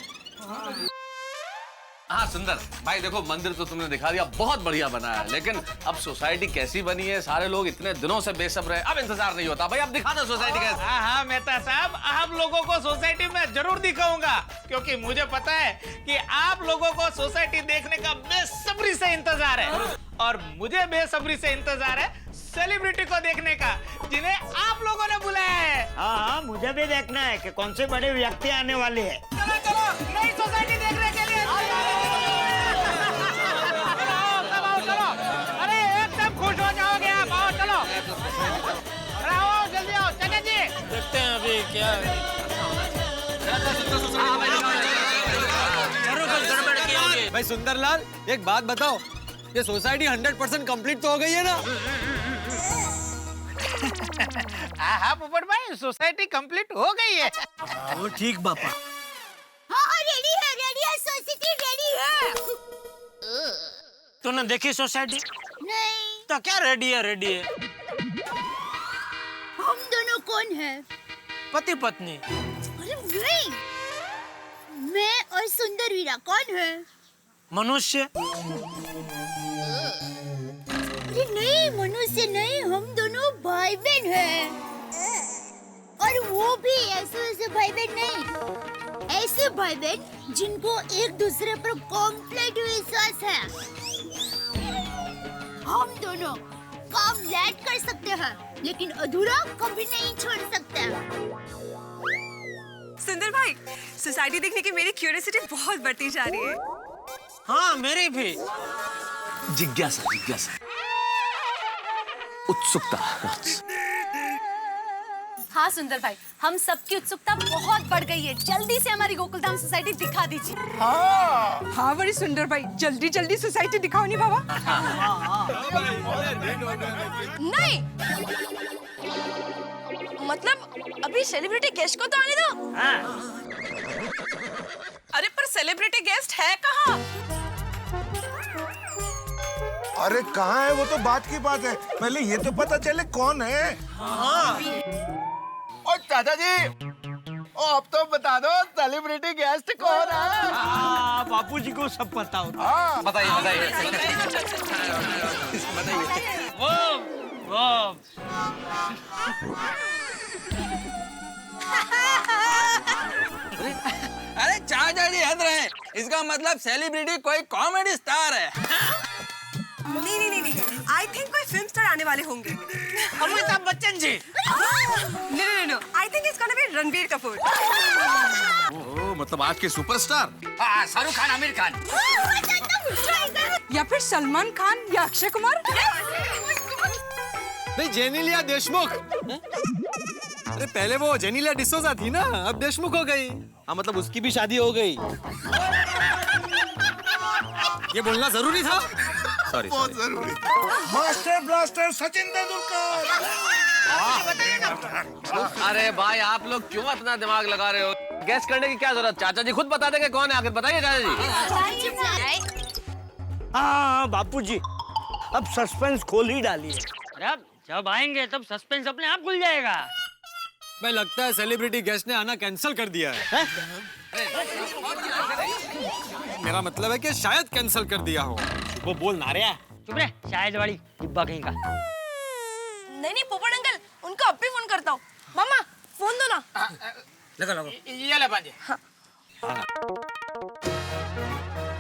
S16: हाँ सुंदर भाई, देखो मंदिर तो तुमने दिखा दिया, बहुत बढ़िया बना है, लेकिन अब सोसाइटी कैसी बनी है, सारे लोग इतने दिनों से बेसब्र है, अब इंतजार नहीं होता भाई, अब दिखा दो सोसाइटी कैसी।
S10: हाँ हाँ मेहता साहब, आप लोगों को सोसाइटी में जरूर दिखाऊंगा, क्योंकि मुझे पता है कि आप लोगों को सोसाइटी देखने का बेसब्री से इंतजार है, और मुझे बेसब्री से इंतजार है सेलिब्रिटी को देखने का, जिन्हें आप लोगों ने बुलाया है।
S8: हाँ, मुझे भी देखना है कि कौन से बड़े व्यक्ति आने वाले हैं।
S10: चलो चलो नई सोसाइटी देखने के लिए चलो, अरे एकदम खुश हो जाओगे आप, आओ चलो, अरे आओ जल्दी आओ, चाचा जी
S5: देखते हैं अभी क्या जरूर कुछ गड़बड़ की होगी।
S7: भाई सुंदरलाल, एक बात बताओ, ये सोसाइटी 100% कंप्लीट तो हो गई है ना?
S10: हाँ पोपट भाई, सोसाइटी कंप्लीट हो गई है।
S5: वो ठीक बापा।
S6: हाँ रेडी है, सोसाइटी रेडी है।
S5: तूने देखी सोसाइटी?
S6: नहीं।
S5: तो क्या रेडी है?
S6: हम दोनों कौन है?
S5: पति पत्नी।
S6: अरे नहीं, मैं और सुंदर वीरा कौन है?
S5: मनुष्य।
S6: अरे नहीं, मनुष्य नहीं, हम दोनों भाई बहन हैं। और वो भी ऐसे भाई बहन नहीं, ऐसे भाई बहन जिनको एक दूसरे पर कॉम्प्लीट विश्वास है। हम दोनों कंप्लीट कर सकते हैं, लेकिन अधूरा कभी नहीं छोड़ सकते।
S13: सुंदर भाई, सोसाइटी देखने की मेरी क्यूरियोसिटी बहुत बढ़ती जा रही है।
S5: हाँ मेरी भी।
S16: जिज्ञासा, उत्सुकता।
S14: हाँ सुंदर भाई, हम सबकी उत्सुकता बहुत बढ़ गई है। जल्दी से हमारी गोकुलधाम सोसाइटी दिखा दीजिए।
S12: हाँ बड़ी सुंदर भाई, जल्दी जल्दी सोसाइटी दिखाओ नहीं बाबा।
S11: नहीं, मतलब अभी सेलिब्रिटी गेस्ट को तो आने दो।
S13: अरे पर सेलिब्रिटी गेस्ट है कहाँ?
S15: अरे कहाँ है वो तो बात की बात है, पहले ये तो पता चले कौन है। और चाचा जी, अब तो बता दो सेलिब्रिटी गेस्ट कौन है।
S8: बापू जी को सब पता होता।
S15: हाँ
S16: बताइए।
S8: वो
S18: अरे चाचा जी हंस रहे हैं, इसका मतलब सेलिब्रिटी कोई कॉमेडी स्टार है।
S13: नहीं, आई थिंक कोई फिल्म स्टार आने वाले होंगे।
S5: Amitabh Bachchan ji.
S13: No, I think it's gonna be Ranbir Kapoor.
S17: Oh, मतलब आज के सुपरस्टार।
S18: शाहरुख खान, आमिर खान,
S12: या फिर सलमान खान या अक्षय कुमार।
S7: नहीं, जेनेलिया देशमुख। अरे पहले वो जेनेलिया डिसोजा थी ना, अब देशमुख हो गई।
S4: हाँ मतलब उसकी भी शादी हो गई।
S7: ये बोलना जरूरी था।
S4: सॉरी
S15: बहुत जरूरी। Master blaster Sachin Tendulkar.
S16: अरे भाई आप लोग क्यों अपना दिमाग लगा रहे हो? गैस करने की क्या जरूरत, चाचा जी खुद बता देंगे कौन है, आखिर बताइए चाचा जी।
S8: हाँ बापू जी, अब सस्पेंस खोल ही डालिए। अरे अब जब आएंगे तब सस्पेंस अपने आप खुल जाएगा।
S7: भाई लगता है सेलिब्रिटी गेस्ट ने आना कैंसिल कर दिया है। मेरा मतलब है कि शायद कैंसिल कर दिया हो।
S8: वो बोल ना रहा। चुप रहे, शायद वाली डिब्बा कहीं का।
S11: नहीं पोपट अंकल, उनको अब भी फोन करता हूँ। मामा फोन दो ना।
S7: लगा।
S10: ये ले पांजे।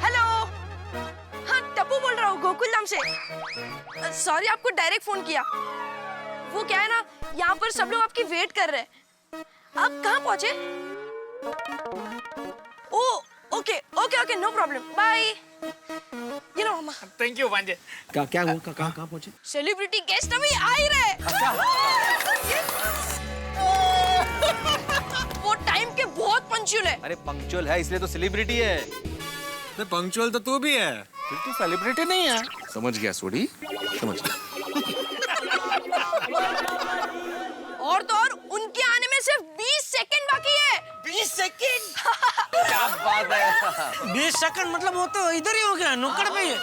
S11: हेलो, हाँ टप्पू बोल रहा हूँ गोकुलधाम से। सॉरी आपको डायरेक्ट फोन किया। वो क्या है ना, यहाँ पर सब लोग आपकी वेट कर रहे हैं। आप कहाँ पहुँचे? Okay, no problem, bye. ये लो मामा।
S10: थैंक यू पांजे।
S4: क्या हुआ, कहाँ पहुंचे?
S11: सेलिब्रिटी गेस्ट अभी आ ही रहे। वो टाइम के बहुत पंक्चुअल है।
S4: अरे पंक्चुअल है इसलिए तो सेलिब्रिटी है।
S7: पंक्चुअल तो तू भी है,
S4: फिर तू सेलिब्रिटी नहीं है। समझ गया सोडी, समझ गया।
S11: और तो और उनके आने में सिर्फ 20 सेकंड बाकी है।
S18: 20 सेकंड?
S16: क्या बात है।
S5: 20 सेकंड मतलब वो तो इधर ही हो गया, नुक्कड़ पे ही है।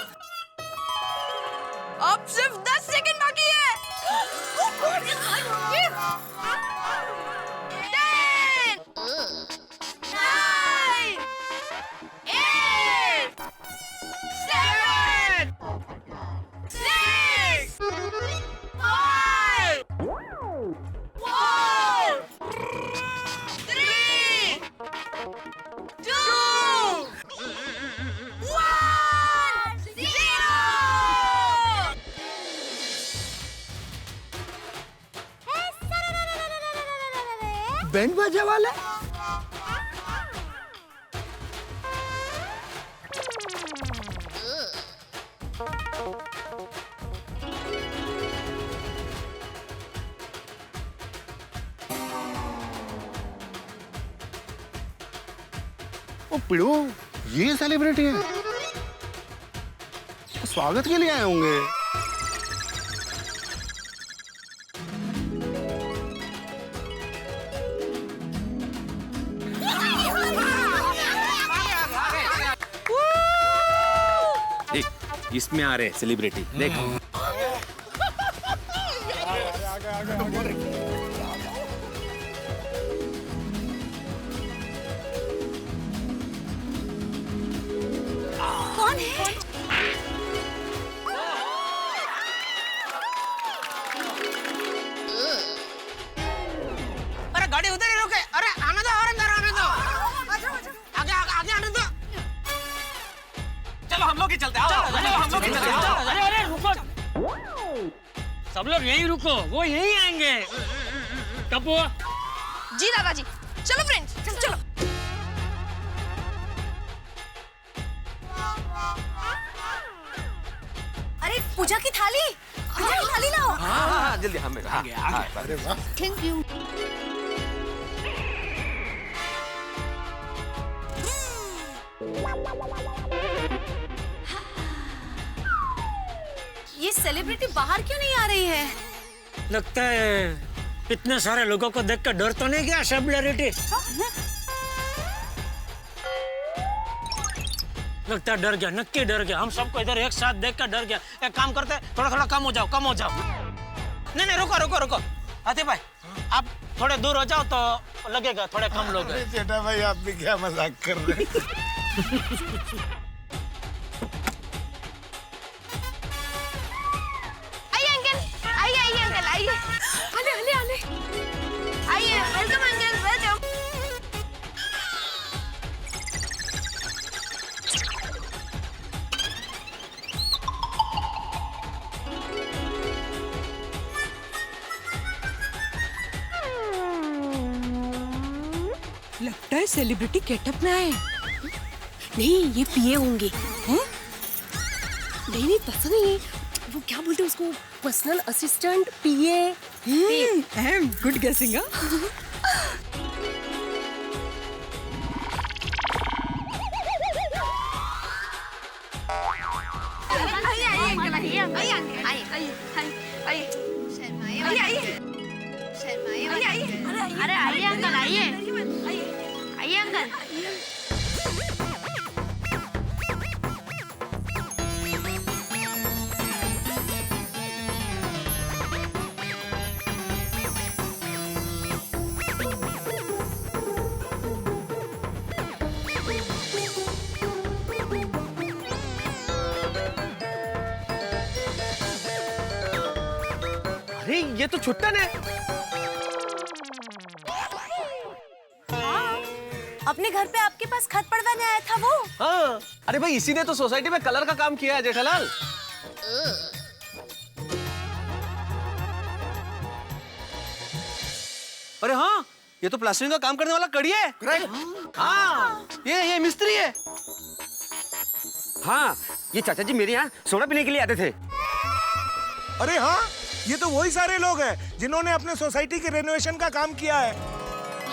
S11: अब सिर्फ 10 सेकंड बाकी है।
S15: बैंड बाजा वाला? ओ पिड़ो, ये सेलिब्रिटी है। स्वागत के लिए आए होंगे।
S17: इसमें आ रहे सेलिब्रिटी देखो।
S14: कौन है?
S9: अरे गाड़ी उधर ही रोके। अरे आने दो और अंदर आने दो। आगे आगे आगे आने दो।
S8: चलो हम लोग ही चलते हैं। अरे अरे रुको, सब लोग यहीं रुको, वो यहीं आएंगे। टप्पू।
S11: जी दादाजी, चलो फ्रेंड्स, चलो।
S14: अरे पूजा की थाली, पूजा की थाली लाओ।
S16: हाँ, जल्दी हमें आगे।
S15: अरे वाह,
S6: थैंक यू।
S14: ये सेलिब्रिटी बाहर क्यों नहीं आ रही है?
S5: लगता है इतने सारे लोगों को देखकर डर तो नहीं गया सेलिब्रिटी? लगता है डर गया, नक्की डर गया। हम सबको इधर एक साथ देखकर डर गया। एक काम करते, थोड़ा थोड़ा कम हो जाओ, कम हो जाओ।
S9: नहीं रुको रुको रुको। आतिफ भाई, आप थोड़े दूर हो जाओ तो लगेगा थोड़े कम लोग हैं।
S15: जेठा भाई आप भी क्या मजाक कर रहे हैं?
S11: आइए अंकल, आइए अंकल, आइए। आने। आइए, वेलकम अंकल, वेलकम।
S12: लगता है सेलिब्रिटी गेटअप में आए।
S3: नहीं, ये पीए होंगे। नहीं पता नहीं, वो क्या बोलते हैं उसको, पर्सनल असिस्टेंट, पीए।
S12: गुड गेसिंग।
S6: अरे आइए अंकल, आइए अंकल।
S4: अरे ये तो छुट्टन है।
S14: अपने घर पे आपके पास खत पढ़वाने आया था वो?
S4: हाँ, अरे भाई इसी ने तो सोसाइटी में कलर का काम किया है जेठालाल। अरे हाँ, ये तो प्लास्टरिंग का काम करने वाला कड़ी है। हाँ, ये मिस्त्री है।
S19: हाँ, ये चाचा जी मेरे यहाँ सोडा पीने के लिए आते थे।
S15: अरे हाँ, ये तो वही सारे लोग हैं जिन्होंने अपने सोसाइटी के रेनोवेशन का काम किया है।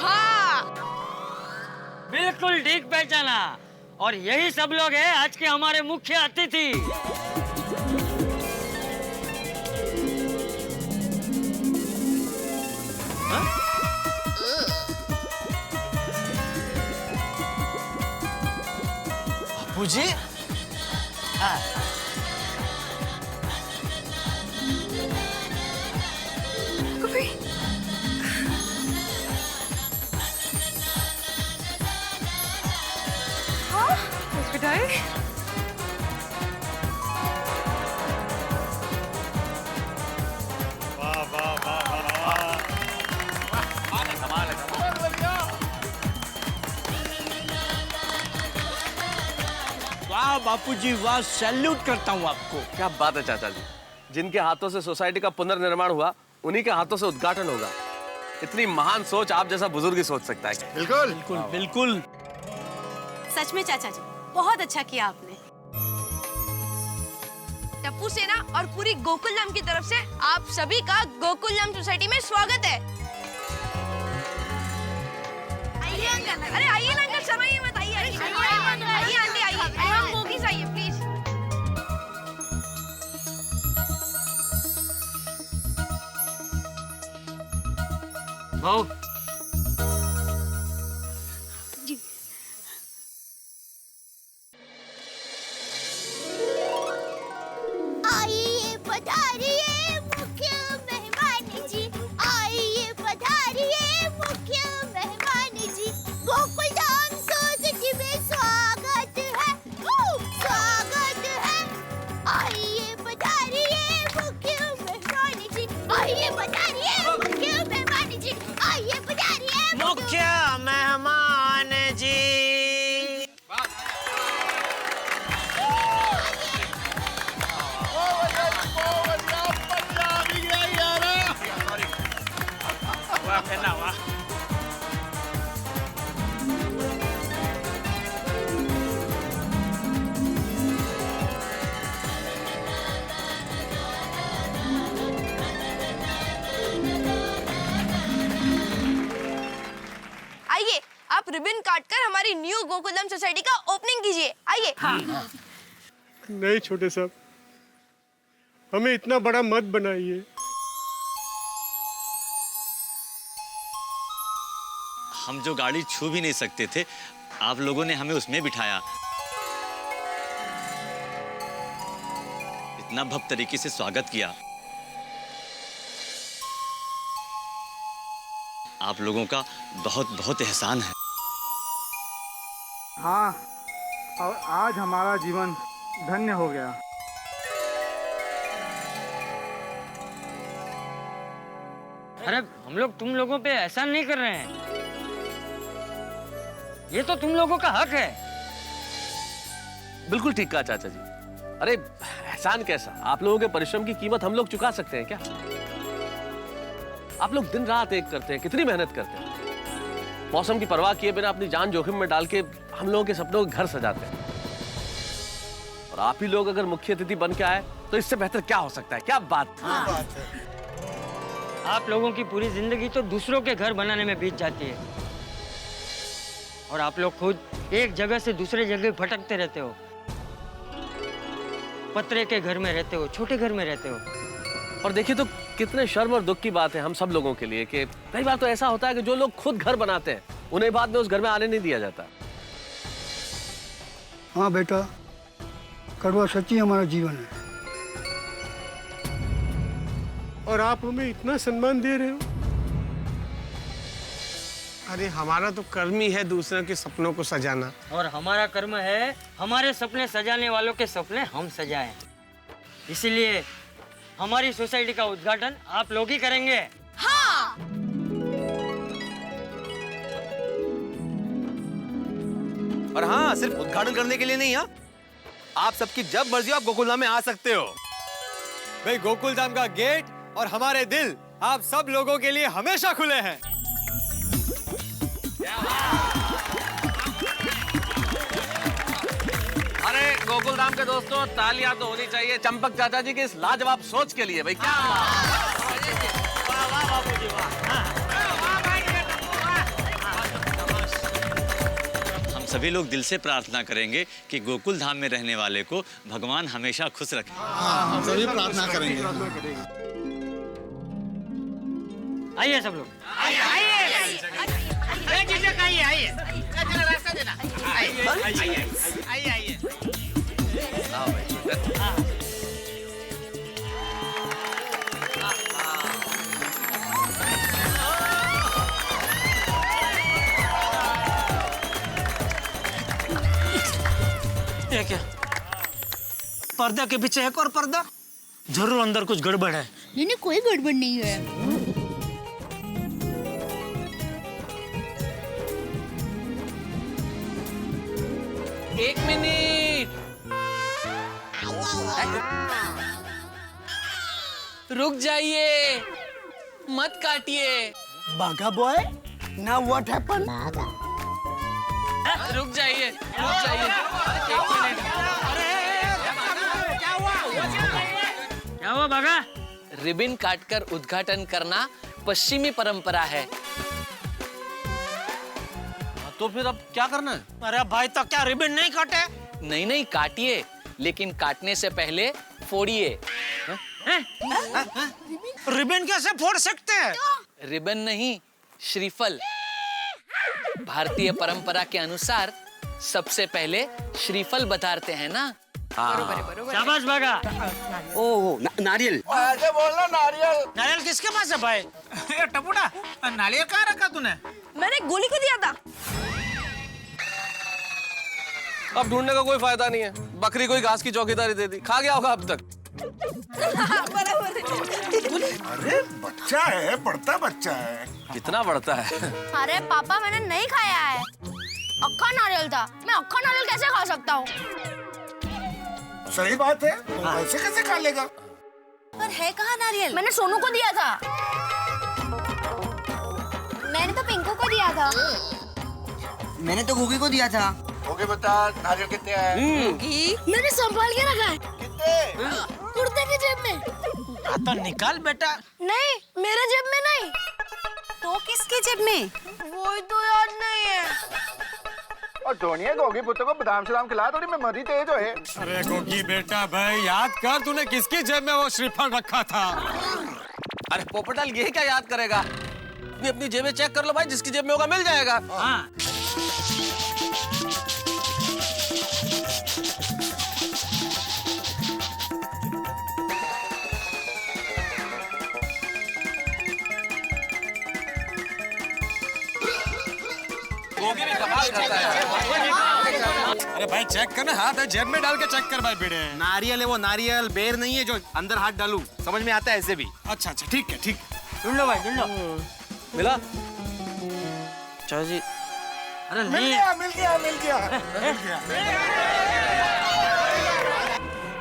S8: हाँ, बिल्कुल ठीक पहचाना। और यही सब लोग हैं आज के हमारे मुख्य अतिथि।
S9: मुझे
S10: वाह बापूजी, वाह, सैल्यूट करता हूँ आपको।
S4: क्या बात है चाचा जी, जिनके हाथों से सोसाइटी का पुनर्निर्माण हुआ उन्हीं के हाथों से उद्घाटन होगा।
S16: इतनी महान सोच आप जैसा बुजुर्ग ही सोच सकता है।
S15: बिल्कुल
S5: बिल्कुल बिल्कुल।
S14: सच में चाचा जी बहुत अच्छा किया आपने।
S11: टप्पू सेना और पूरी गोकुल धाम की तरफ से आप सभी का गोकुल धाम सोसाइटी में स्वागत है। आइए अंकल। अरे आइए ना अंकल, शर्माइए मत। आइए आइए आंटी आइए, मोगीज आइए प्लीज।
S5: भाऊ
S6: आइए पधारिए मुख्य मेहमान जी, आइए पधारिए मुख्य मेहमान जी, गोकुल धाम सोसाइटी में स्वागत है, स्वागत है। आइए पधारिए मुख्य मेहमान जी, आइए पधारिए मुख्य मेहमान जी, आइए पधारिए
S5: मुख्य मेहमान जी।
S11: आइए आप रिबन काटकर हमारी न्यू गोकुल धाम सोसाइटी का ओपनिंग कीजिए। आइए।
S20: नहीं छोटे साहब, हमें इतना बड़ा मत बनाइए।
S21: हम जो गाड़ी छू भी नहीं सकते थे, आप लोगों ने हमें उसमें बिठाया। इतना भव्य तरीके से स्वागत किया। आप लोगों का बहुत बहुत एहसान है।
S22: हाँ, और आज हमारा जीवन धन्य हो गया।
S8: अरे हम लोग तुम लोगों पे एहसान नहीं कर रहे हैं, ये तो तुम लोगों का हक है।
S16: बिल्कुल ठीक कहा चाचा जी। अरे एहसान कैसा, आप लोगों के परिश्रम की कीमत हम लोग चुका सकते हैं क्या? आप लोग दिन रात एक करते हैं, कितनी मेहनत करते हैं, मौसम की परवाह किए बिना अपनी जान जोखिम में डाल के हम लोगों के सपनों के घर सजाते हैं। और आप ही लोग अगर मुख्य अतिथि बन के आए तो इससे बेहतर क्या हो सकता है? क्या बात है।
S8: आप लोगों की पूरी जिंदगी तो दूसरों के घर बनाने में बीत जाती है, और आप लोग खुद एक जगह से दूसरे जगह भटकते रहते हो, पतरे के घर में रहते हो, छोटे घर में रहते हो।
S16: और देखिए तो कितने शर्म और दुख की बात है हम सब लोगों के लिए कि कई बार तो ऐसा होता है कि जो लोग खुद घर बनाते हैं उन्हें बाद में उस घर में आने नहीं दिया जाता।
S22: हाँ बेटा, कड़वा सच्ची हमारा जीवन है।
S20: और आप हमें इतना सम्मान दे रहे हो।
S10: अरे हमारा तो कर्म ही है दूसरों के सपनों को सजाना।
S8: और हमारा कर्म है हमारे सपने सजाने वालों के सपने हम सजाएं। इसीलिए हमारी सोसाइटी का उद्घाटन आप लोग ही करेंगे।
S11: हाँ।
S23: और हाँ, सिर्फ उद्घाटन करने के लिए नहीं, हाँ, आप सबकी जब मर्जी आप गोकुलधाम में आ सकते हो।
S7: भाई गोकुलधाम का गेट और हमारे दिल आप सब लोगों के लिए हमेशा खुले हैं।
S16: अरे गोकुलधाम के दोस्तों, तालियां तो होनी चाहिए चंपक चाचा जी की इस लाजवाब सोच के लिए। भाई क्या
S21: हम सभी लोग दिल से प्रार्थना करेंगे कि गोकुल धाम में रहने वाले को भगवान हमेशा खुश रखे।
S15: हम सभी प्रार्थना करेंगे।
S8: आइए सब लोग, आइए
S10: रास्ता देना। आइए।
S5: ये क्या, पर्दा के पीछे एक और पर्दा? जरूर अंदर कुछ गड़बड़ है।
S6: नहीं, कोई गड़बड़ नहीं है।
S16: एक मिनट,
S24: रुक जाइए, मत काटिए।
S1: बाघा बॉय नाउ व्हाट हैपन?
S21: रुक जाइए, रुक जाइए। एक मिनट।
S8: क्या हुआ बागा?
S2: रिबन काटकर उद्घाटन करना पश्चिमी परंपरा है।
S16: तो फिर अब क्या करना है?
S5: अरे भाई तो क्या रिबन नहीं काटे?
S2: नहीं नहीं काटिए, लेकिन काटने से पहले फोड़िए।
S5: रिबन कैसे फोड़ सकते हैं?
S2: रिबन नहीं, श्रीफल। भारतीय परंपरा के अनुसार सबसे पहले श्रीफल बधारते हैं ना।
S8: शाबाश बागा।
S1: ओह नारियल।
S15: ऐसे बोलना नारियल।
S5: नारियल किसके पास है भाई?
S10: ये टपुड़ा, नारियल कहाँ रखा तूने?
S11: मैंने गोली को दिया था।
S16: अब ढूंढने का कोई फायदा नहीं है। बकरी कोई घास की चौकीदारी दे दी, खा गया होगा अब तक।
S15: अरे बच्चा है, बढ़ता बच्चा है।
S16: कितना बढ़ता है?
S6: अरे पापा मैंने नहीं खाया है, अक्खा नारियल था। मैं अक्खा नारियल कैसे खा सकता हूँ?
S15: सही बात है, तुम ऐसे कैसे खा लेगा?
S6: पर है कहाँ नारियल? मैंने सोनू को दिया था। मैंने तो पिंकू को दिया था।
S1: मैंने तो गुगी को दिया था।
S15: ओके बता, नारियल कितने हैं?
S6: मैंने संभाल के रखा है।
S15: कितने?
S6: कुर्ते की जेब में।
S5: तो निकाल बेटा।
S6: नहीं, मेरे जेब में नहीं।
S14: तो किसके जेब में?
S6: वो तो याद नहीं है।
S15: और धोनिया गोगी पुत्र को बादाम शदाम खिला, थोड़ी मेमोरी तेज हो है।
S7: अरे गोगी बेटा भाई, याद कर तूने किसकी जेब में वो श्रीफल रखा था?
S16: अरे पोपटाल ये क्या याद करेगा? अपनी अपनी जेबें चेक कर लो भाई, जिसकी जेब में होगा मिल जाएगा।
S8: हाँ।
S16: गोगी भी कमाल करता है।
S7: अरे भाई चेक करना, हाथ है जेब में डाल के चेक कर भाई बेटे।
S23: नारियल है वो, नारियल बेर नहीं है जो अंदर हाथ डालू। समझ में आता है ऐसे भी।
S7: अच्छा अच्छा ठीक है ठीक है।
S8: ढूंढ लो भाई, ढूंढ लो।
S16: मिला?
S5: चलो जी।
S8: अरे
S15: मिल गया मिल गया मिल गया मिल गया।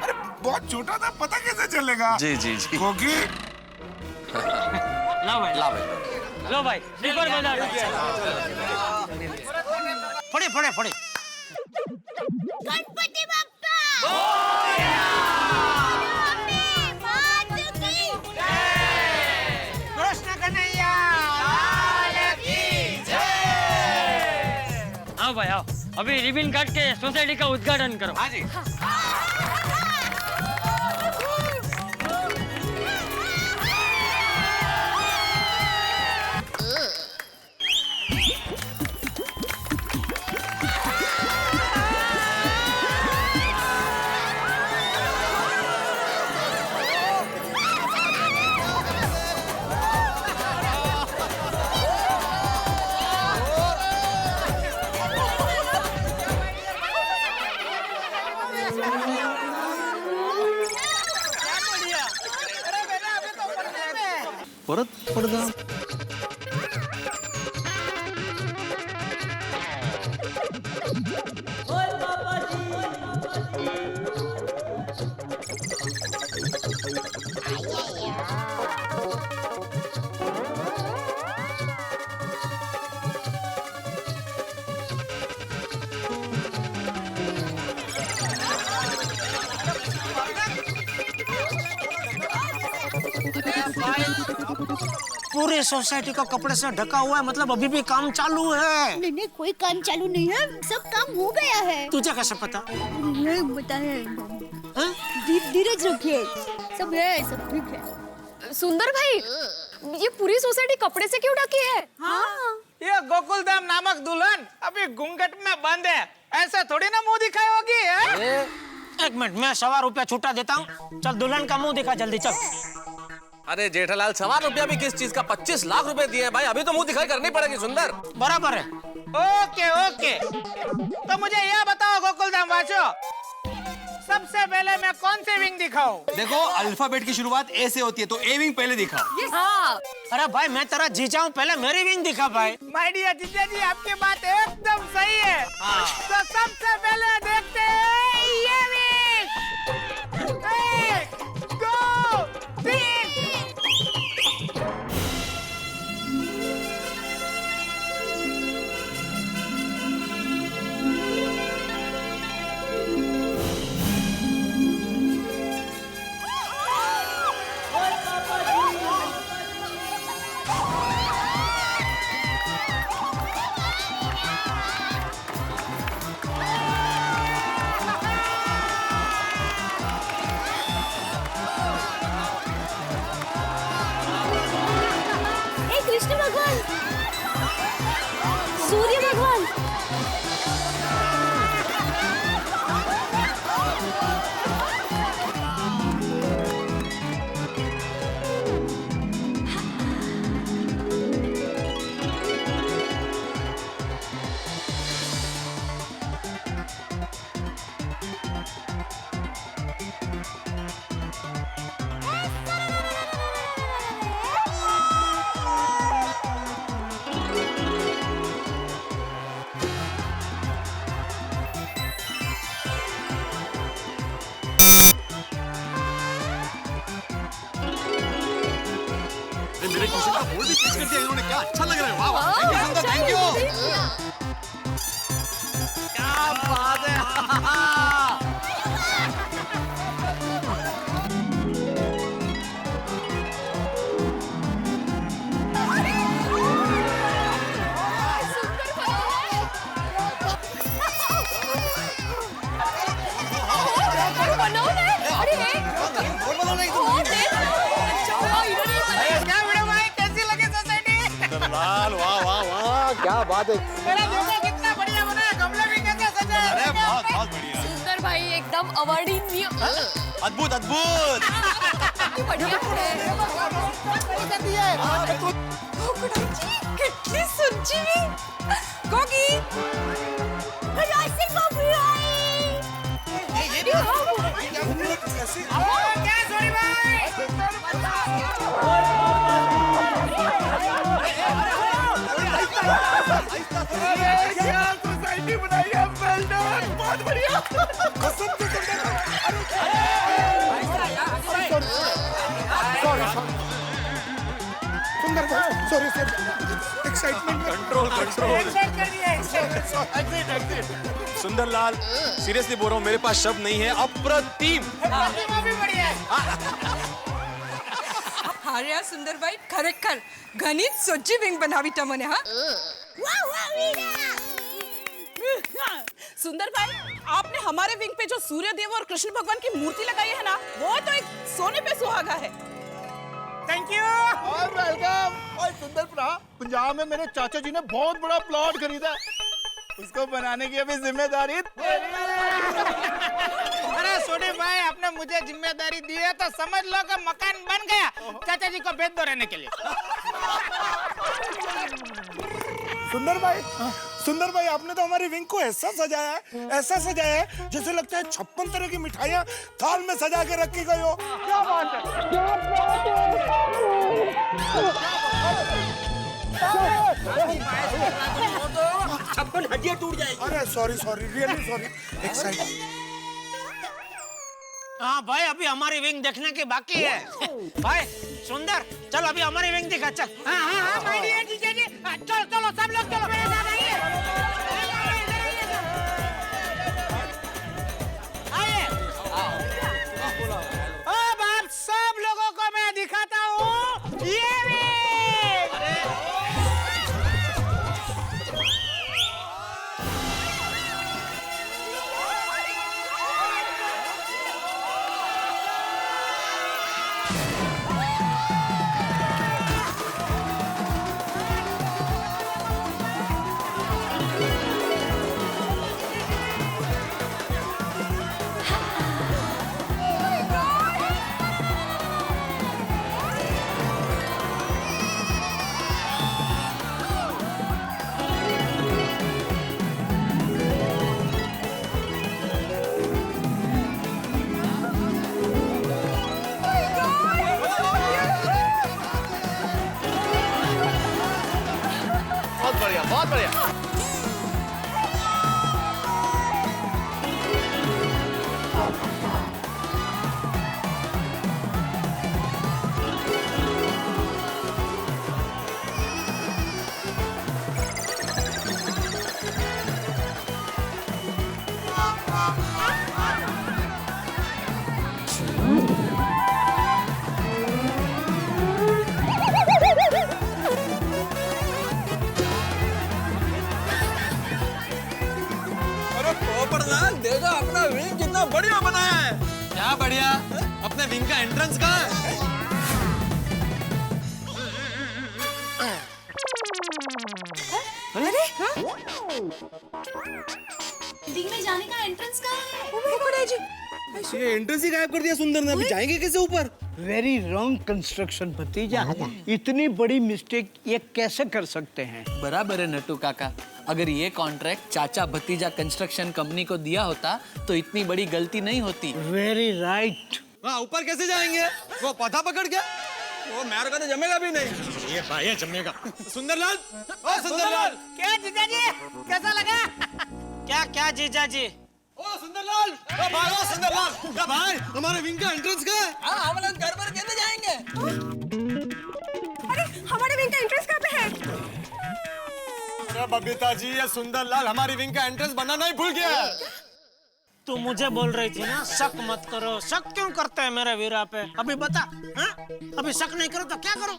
S15: अरे बहुत छोटा था, पता कैसे चलेगा?
S16: जी जी जी।
S15: गोगी
S8: ला भाई,
S16: ला भाई।
S8: लो भाई, श्रीफल बजा दो।
S5: फोड़े फोड़े फोड़े।
S6: गणपति बप्पा।
S10: कृष्ण कन्हैया
S8: आओ भाई आओ, अभी रिबन काट के सोसाइटी का उद्घाटन करो।
S23: हाँ जी।
S16: परत पडदा।
S5: पूरी सोसाइटी का कपड़े से ढका हुआ है, मतलब अभी भी काम चालू है।
S6: नहीं नहीं, कोई काम चालू नहीं है, सब काम हो गया है।
S5: तुझे कैसे पता?
S6: नहीं पता है। धीरज रखिए, सब है, सब ठीक है।
S3: सुंदर भाई, ये पूरी सोसाइटी कपड़े से क्यों ढकी है?
S6: हाँ।
S10: ये गोकुल धाम नामक दुल्हन अभी घूंघट में बंद है, ऐसा थोड़ी ना मुंह दिखाई होगी है?
S5: एक मिनट, मैं 1.25 रुपया छूटा देता हूँ। चल दुल्हन का मुंह दिखा जल्दी, चल।
S16: अरे जेठालाल, 1.25 रुपया भी किस चीज का? 25 लाख रुपए दिए हैं भाई, अभी तो मुंह दिखाई करनी पड़ेगी। सुंदर
S5: बराबर है।
S10: ओके ओके, तो मुझे यह बताओ गोकुल धाम वासियों, सबसे पहले मैं कौन सी विंग दिखाऊं?
S23: देखो अल्फाबेट की शुरुआत ए से होती है, तो ए विंग पहले दिखाओ।
S3: हाँ।
S5: अरे भाई मैं तेरा जीजा हूँ, पहले मेरी विंग दिखा भाई।
S10: माय डियर जीजा जी, आपकी बात एकदम सही है। तो सबसे पहले देखते हैं ये विंग। 1 2 3।
S6: सूर्य भगवान।
S7: मेरे क्वेश्चन का बोर्ड भी चेंज कर दिया इन्होंने, क्या अच्छा लग रहा है। वाह वाह, थैंक यू सुंदर, थैंक यू। क्या बात है। लाल, वाह वाह वाह, क्या बात है।
S9: मेरा जोका कितना बढ़िया बना है, गमले भी कैसे सजे हैं।
S7: अरे बहुत बहुत बढ़िया।
S3: सुंदर भाई एकदम अवर्णनीय।
S7: अद्भुत अद्भुत।
S3: बढ़िया
S12: कितनी सजीवी गोगी
S6: राइसिंग बबली आई।
S9: क्या सॉरी भाई।
S15: सोसाइटी बनाई है, वेल डन, बहुत बढ़िया। कसम से सुंदर भाई, sorry sir, excitement
S4: control control. Sundarlal, seriously बोल रहा हूँ, मेरे पास शब्द नहीं है। अप्रतिम।
S12: हार्या सुंदर भाई खरेखर गणित सोची विंग बनावी तमने। हाँ
S13: सुंदर भाई, आपने हमारे विंग पे जो सूर्य देव और कृष्ण भगवान की मूर्ति लगाई है ना, वो तो एक सोने पे सुहागा है।
S9: थैंक यू
S15: और वेलकम। और सुंदर भरा, पंजाब में मेरे चाचा जी ने बहुत बड़ा प्लॉट खरीदा, उसको बनाने की अभी जिम्मेदारी तेरी।
S9: अरे सोनी भाई, आपने मुझे जिम्मेदारी दी है तो समझ लो कि मकान बन गया। चाचा जी को भेज दो रहने के लिए।
S15: सुंदर भाई, आपने तो हमारी विंग को ऐसा सजाया है जैसे लगता है 56 तरह की मिठाइयाँ थाल में सजा के रखी गई हो। क्या बात है। 56 हड्डियाँ टूट जाएगी। अरे सॉरी रियली सॉरी, एक्साइटेड।
S9: हाँ भाई, अभी हमारी विंग देखने की बाकी है। भाई सुंदर, चल अभी हमारी विंग दिखा, चल। हाँ भाई जीजा जी, चलो चलो सब लोग चलो मेरे साथ आइए। अब आप सब लोगों को मैं दिखाता हूँ ये विंग।
S16: बहुत बढ़िया।
S7: देखो अपना विंग कितना बढ़िया बनाया है। क्या बढ़िया? अपने विंग का एंट्रेंस कहाँ है?
S12: अरे
S14: विंग में जाने का एंट्रेंस कहाँ है?
S23: ये एंट्रेंस ही गायब कर दिया सुंदर ने। अभी जाएंगे कैसे ऊपर?
S17: वेरी रॉन्ग कंस्ट्रक्शन भतीजा। इतनी बड़ी मिस्टेक ये कैसे कर सकते हैं?
S2: बराबर है नट्टू काका, अगर ये कॉन्ट्रैक्ट चाचा भतीजा कंस्ट्रक्शन कंपनी को दिया होता तो इतनी बड़ी गलती नहीं होती।
S17: Very right.
S7: वहाँ ऊपर कैसे जाएंगे? वो पता पकड़ के? वो मेरे को तो जमेगा भी नहीं। ये भाई जमेगा। सुंदरलाल, ओ सुंदरलाल,
S9: क्या जीजा जी, कैसा लगा?
S5: क्या क्या जीजा जी?
S7: ओ सुंदरलाल, ओ भाई, ओ सुंदरलाल, क्या भाई हमारे विंग का एंट्रेंस कहाँ है?
S2: हाँ, हम लोग घर पर कैसे जाएंगे?
S11: अरे हमारे विंग का एंट्रेंस कहाँ पे है?
S7: अरे बबीता जी, ये सुंदरलाल हमारी विंग का एंट्रेंस बनाना ही भूल गया।
S5: तू मुझे बोल रही थी ना शक मत करो। शक क्यों करते हैं मेरे वीरा पे? अभी बता। हाँ? अभी शक नहीं करो तो क्या करो?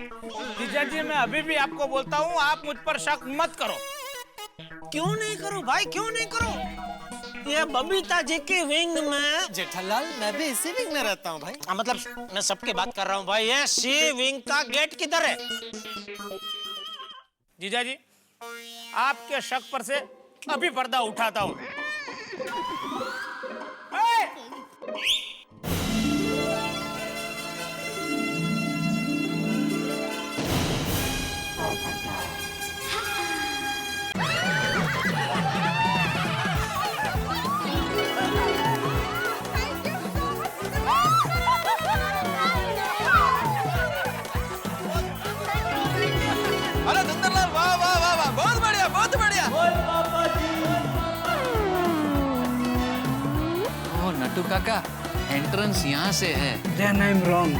S9: जीजा जी मैं अभी भी आपको बोलता हूँ, आप मुझ पर शक मत करो।
S5: क्यों नहीं करो भाई, क्यों नहीं करो? ये बबीता जी की विंग में।
S7: जेठालाल, मैं भी इसी विंग में रहता हूँ भाई।
S5: मतलब मैं सबकी बात कर रहा हूँ भाई। ये सी विंग का गेट किधर है?
S9: जीजा जी आपके शक पर से अभी पर्दा उठाता हूँ।
S7: अरे सुंदरलाल, वाह वाह वाह वाह, बहुत बढ़िया, बहुत बढ़िया।
S2: ओ नट्टू काका, एंट्रेंस यहाँ से है।
S17: Then I'm wrong.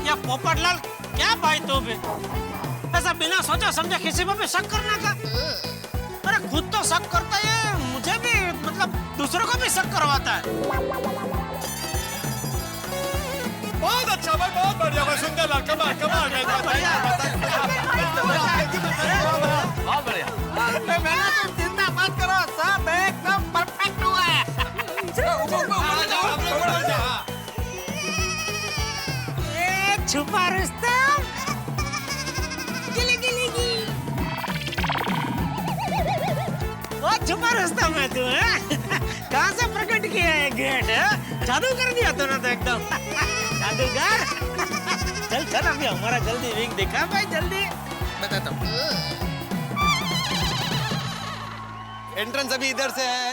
S5: क्या पोपटलाल, क्या भाई तू भी ऐसा बिना सोचा समझे किसी पर भी शक करना का? अरे खुद तो शक करता है, मुझे भी मतलब दूसरों को भी शक करवाता है।
S7: बहुत अच्छा भाई, बहुत बढ़िया भाई। सुंदरलाल, कमाल कमाल।
S5: बहुत बढ़िया।
S9: मैंने तो चिंता मत करो, सब एकदम परफेक्ट हुआ है।
S5: ये छुपा रुस्तम, बहुत छुपा रुस्तम है तू। कहाँ से प्रकट किया है गेट? जादू कर दिया तूने तो एकदम जादूगर। चल चल अभी हमारा जल्दी विंग दिखा भाई, जल्दी बताता हूँ।
S7: एंट्रेंस अभी इधर से है।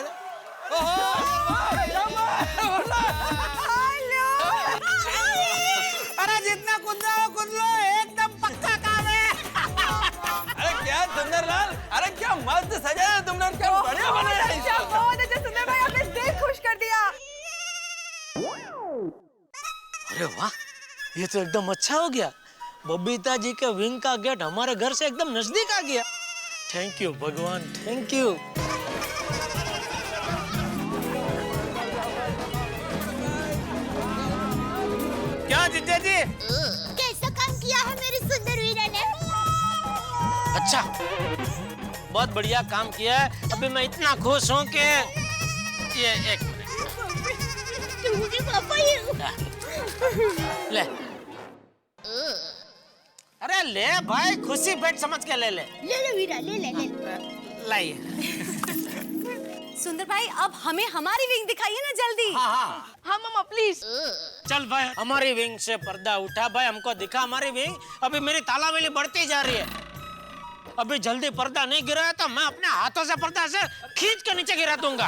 S9: अरे जितना कूद रहा हो कूद लो, एकदम पक्का काम है।
S7: अरे क्या सुंदरलाल, अरे क्या मस्त सजाया तुमने, क्या बढ़िया बनाया है इसको।
S11: बहुत अच्छा सुंदर भाई, आपने दिल खुश कर दिया।
S5: अरे वाह, ये तो एकदम अच्छा हो गया। बबीता जी के विंग का गेट हमारे घर से एकदम नजदीक आ गया। थैंक यू भगवान, थैंक यू।
S9: क्या जीजा जी?
S6: कैसा काम किया है मेरे सुंदर वीरा ने?
S5: अच्छा, बहुत बढ़िया काम किया है। अभी मैं इतना खुश हूँ कि ये एक ले। अरे ले भाई, खुशी पेट समझ के ले ले।
S6: ले ले वीरा, ले ले ले।
S5: लाइए।
S14: सुंदर भाई अब हमें हमारी विंग दिखाइए ना जल्दी।
S11: हाँ मामा प्लीज।
S5: चल भाई, हमारी विंग से पर्दा उठा भाई, हमको दिखा हमारी विंग। अभी मेरी तालावेली बढ़ती जा रही है। अभी जल्दी पर्दा नहीं गिराया तो मैं अपने हाथों से पर्दा से खींच के नीचे गिरा दूंगा।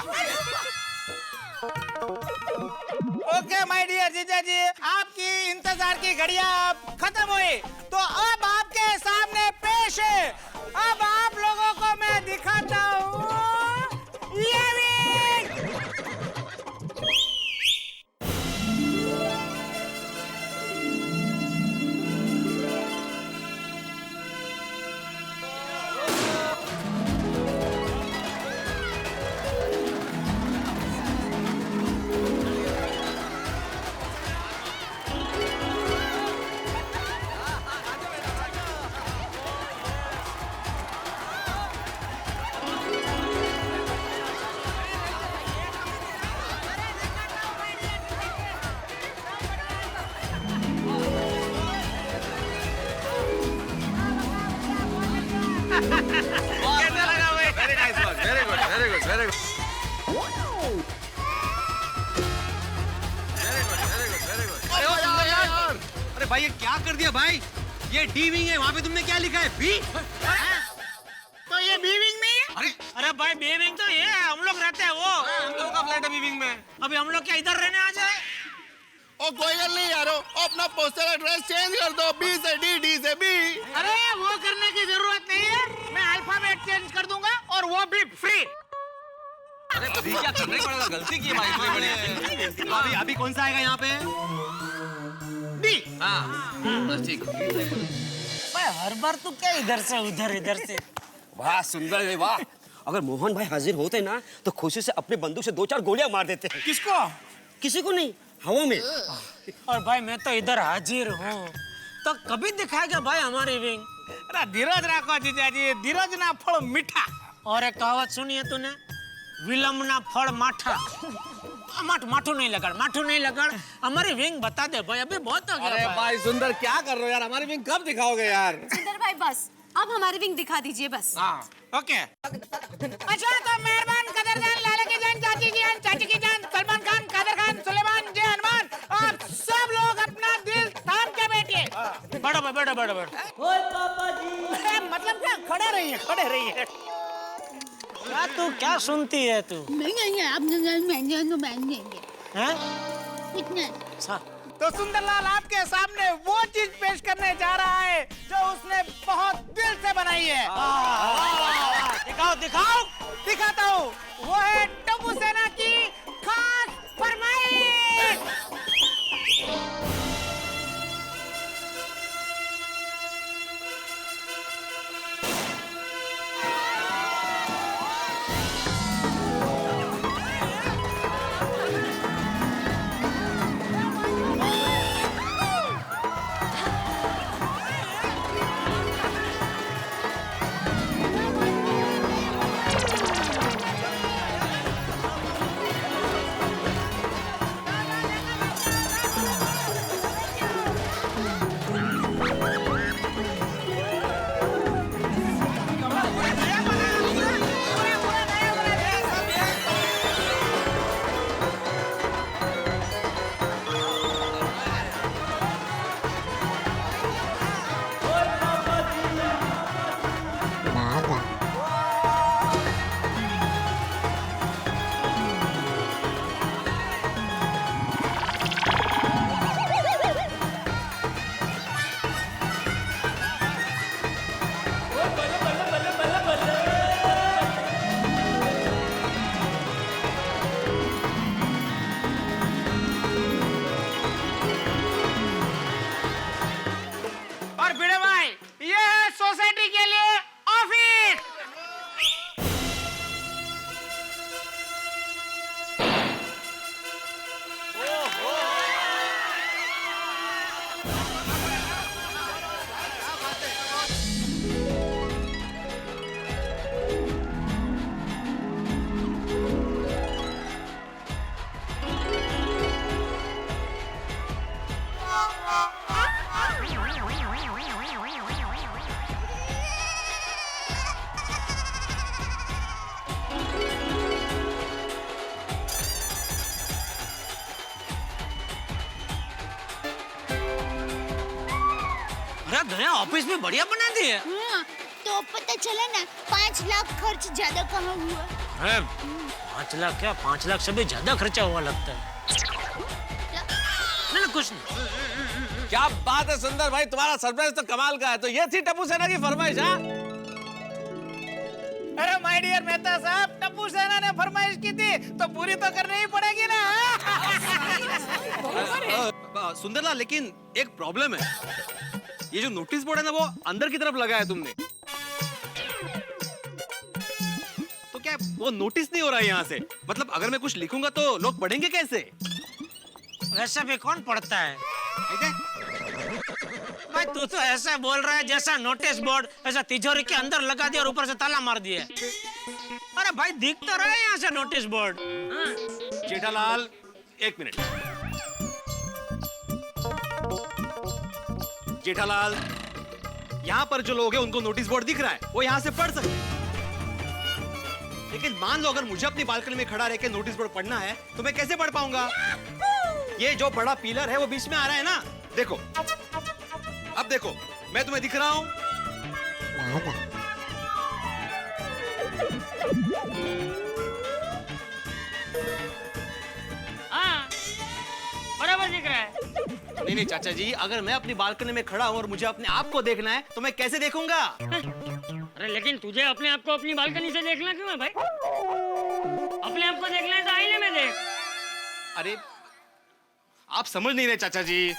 S9: ओके माय डियर जीजा जी, आपकी इंतजार की घड़ियां खत्म हुई, तो अब आपके सामने पेश है। अब आप लोगों को मैं दिखाता हूँ ये विंग।
S10: कैसा लगा भाई?
S23: Very nice work, very good, very good, very good. अरे ओ यार, अरे भाई ये क्या कर दिया भाई? ये डी विंग है, वहाँ पे तुमने क्या लिखा है? बी?
S10: तो ये बी विंग नहीं है?
S5: अरे भाई बी विंग तो ये है, हम लोग रहते हैं वो।
S23: हम लोगों का फ्लैट है बी विंग में।
S5: अभी हम लोग क्या इधर रहने आ जाए?
S15: ओ कोई गल नहीं यारो, अपना पोस्टल एड्रेस चेंज कर दो, बी से डी, डी से बी।
S10: अरे वो करने की जरूरत नहीं है, मैं अल्फाबेट चेंज कर दूंगा और वो भी फ्री।
S23: अरे अभी क्या करने पड़ेगा? गलती की है भाई, इतनी बड़ी। अभी अभी कौन सा आएगा यहाँ पे?
S10: डी।
S23: हाँ, बस ठीक।
S5: भाई हर बार तू क्या इधर से उधर, इधर से?
S1: वाह सुंदर भाई वाह। अगर मोहन भाई हाजिर होते ना तो खुशी से अपने बंदूक से 2-4 गोलियां मार देते।
S10: किसको?
S1: किसी को नहीं, हवा में।
S5: और भाई मैं तो इधर हाजिर हूँ, तो कभी दिखाएगा भाई हमारी विंग?
S10: अरे धीरज रखो जीजाजी, धीरज ना फल मीठा।
S5: और एक कहावत सुनी है तूने, विलम्ब ना फल माठा। माठू नहीं लगड़, हमारी विंग बता दे भाई, अभी बहुत हो गया।
S23: अरे भाई सुंदर क्या कर रहे हो यार? हमारी विंग कब दिखाओगे यार?
S14: सुंदर भाई बस, अब हमारी विंग दिखा दीजिए बस।
S23: हाँ
S10: ओके। अच्छा तो मेहरबान, कदरदान, लाला की जान, चाची की जान, चाची की जान, सलमान खान, कादर खान, सुलेमान, जय हनुमान, आप सब लोग अपना दिल थाम के बैठिए।
S5: बैठो भाई, बैठो बैठो बैठो।
S10: ओए पापा जी। मतलब क्या? खड़े रहिए, खड़े रहिए।
S5: क्या तू क्या सुनती है तू?
S6: नहीं आप महंगे
S5: हैं?
S6: कितने?
S10: तो सुंदरलाल आपके सामने वो चीज पेश करने जा रहा है जो उसने बहुत दिल से बनाई है।
S5: दिखाओ दिखाओ।
S10: दिखाता हूँ, वो है टप्पू सेना की खास फरमाइश।
S5: नया ऑफिस में बढ़िया बना दी है।
S6: तो पता चला ना 5 लाख खर्च ज्यादा कहाँ हुआ।
S5: अरे 5 लाख क्या, 5 लाख से भी ज्यादा खर्चा हुआ लगता है। नहीं कुछ नहीं।
S23: क्या बात है सुंदर भाई, तुम्हारा सरप्राइज तो कमाल का है। तो ये थी टप्पू सेना की फरमाइश? हाँ
S10: अरे माय डियर मेहता साहब, टप्पू सेना ने फरमाइश की थी तो पूरी तो करनी ही पड़ेगी ना।
S23: सुंदरलाल लेकिन एक प्रॉब्लम है, ये जो नोटिस बोर्ड है ना वो अंदर की तरफ लगा है तुमने, तो क्या वो नोटिस नहीं हो रहा है यहाँ से? मतलब अगर मैं कुछ लिखूंगा तो लोग पढ़ेंगे कैसे?
S5: वैसे भी कौन पढ़ता है? ठीक है भाई, तू तो ऐसा बोल रहा है जैसा नोटिस बोर्ड ऐसा तिजोरी के अंदर लगा दिया और ऊपर से ताला मार दिया। अरे भाई दिख तो रहा है यहाँ से नोटिस बोर्ड।
S23: जेठालाल एक मिनट। जेठालाल यहाँ पर जो लोग हैं उनको नोटिस बोर्ड दिख रहा है, वो यहाँ से पढ़ सकते हैं। लेकिन मान लो अगर मुझे अपनी बालकनी में खड़ा रह के नोटिस बोर्ड पढ़ना है तो मैं कैसे पढ़ पाऊंगा? ये जो बड़ा पिलर है वो बीच में आ रहा है ना, देखो, अब देखो, मैं तुम्हें दिख रहा हूं?
S8: हाँ, बराबर दिख रहा है।
S23: नहीं नहीं चाचा जी, अगर मैं अपनी बालकनी में खड़ा हूं और मुझे अपने आप को देखना है तो मैं कैसे देखूंगा?
S8: अरे लेकिन तुझे अपने आप को अपनी बालकनी से देखना क्यों है भाई? अपने आप को देखना है तो आईने में देख।
S23: अरे आप समझ नहीं रहे चाचा जी।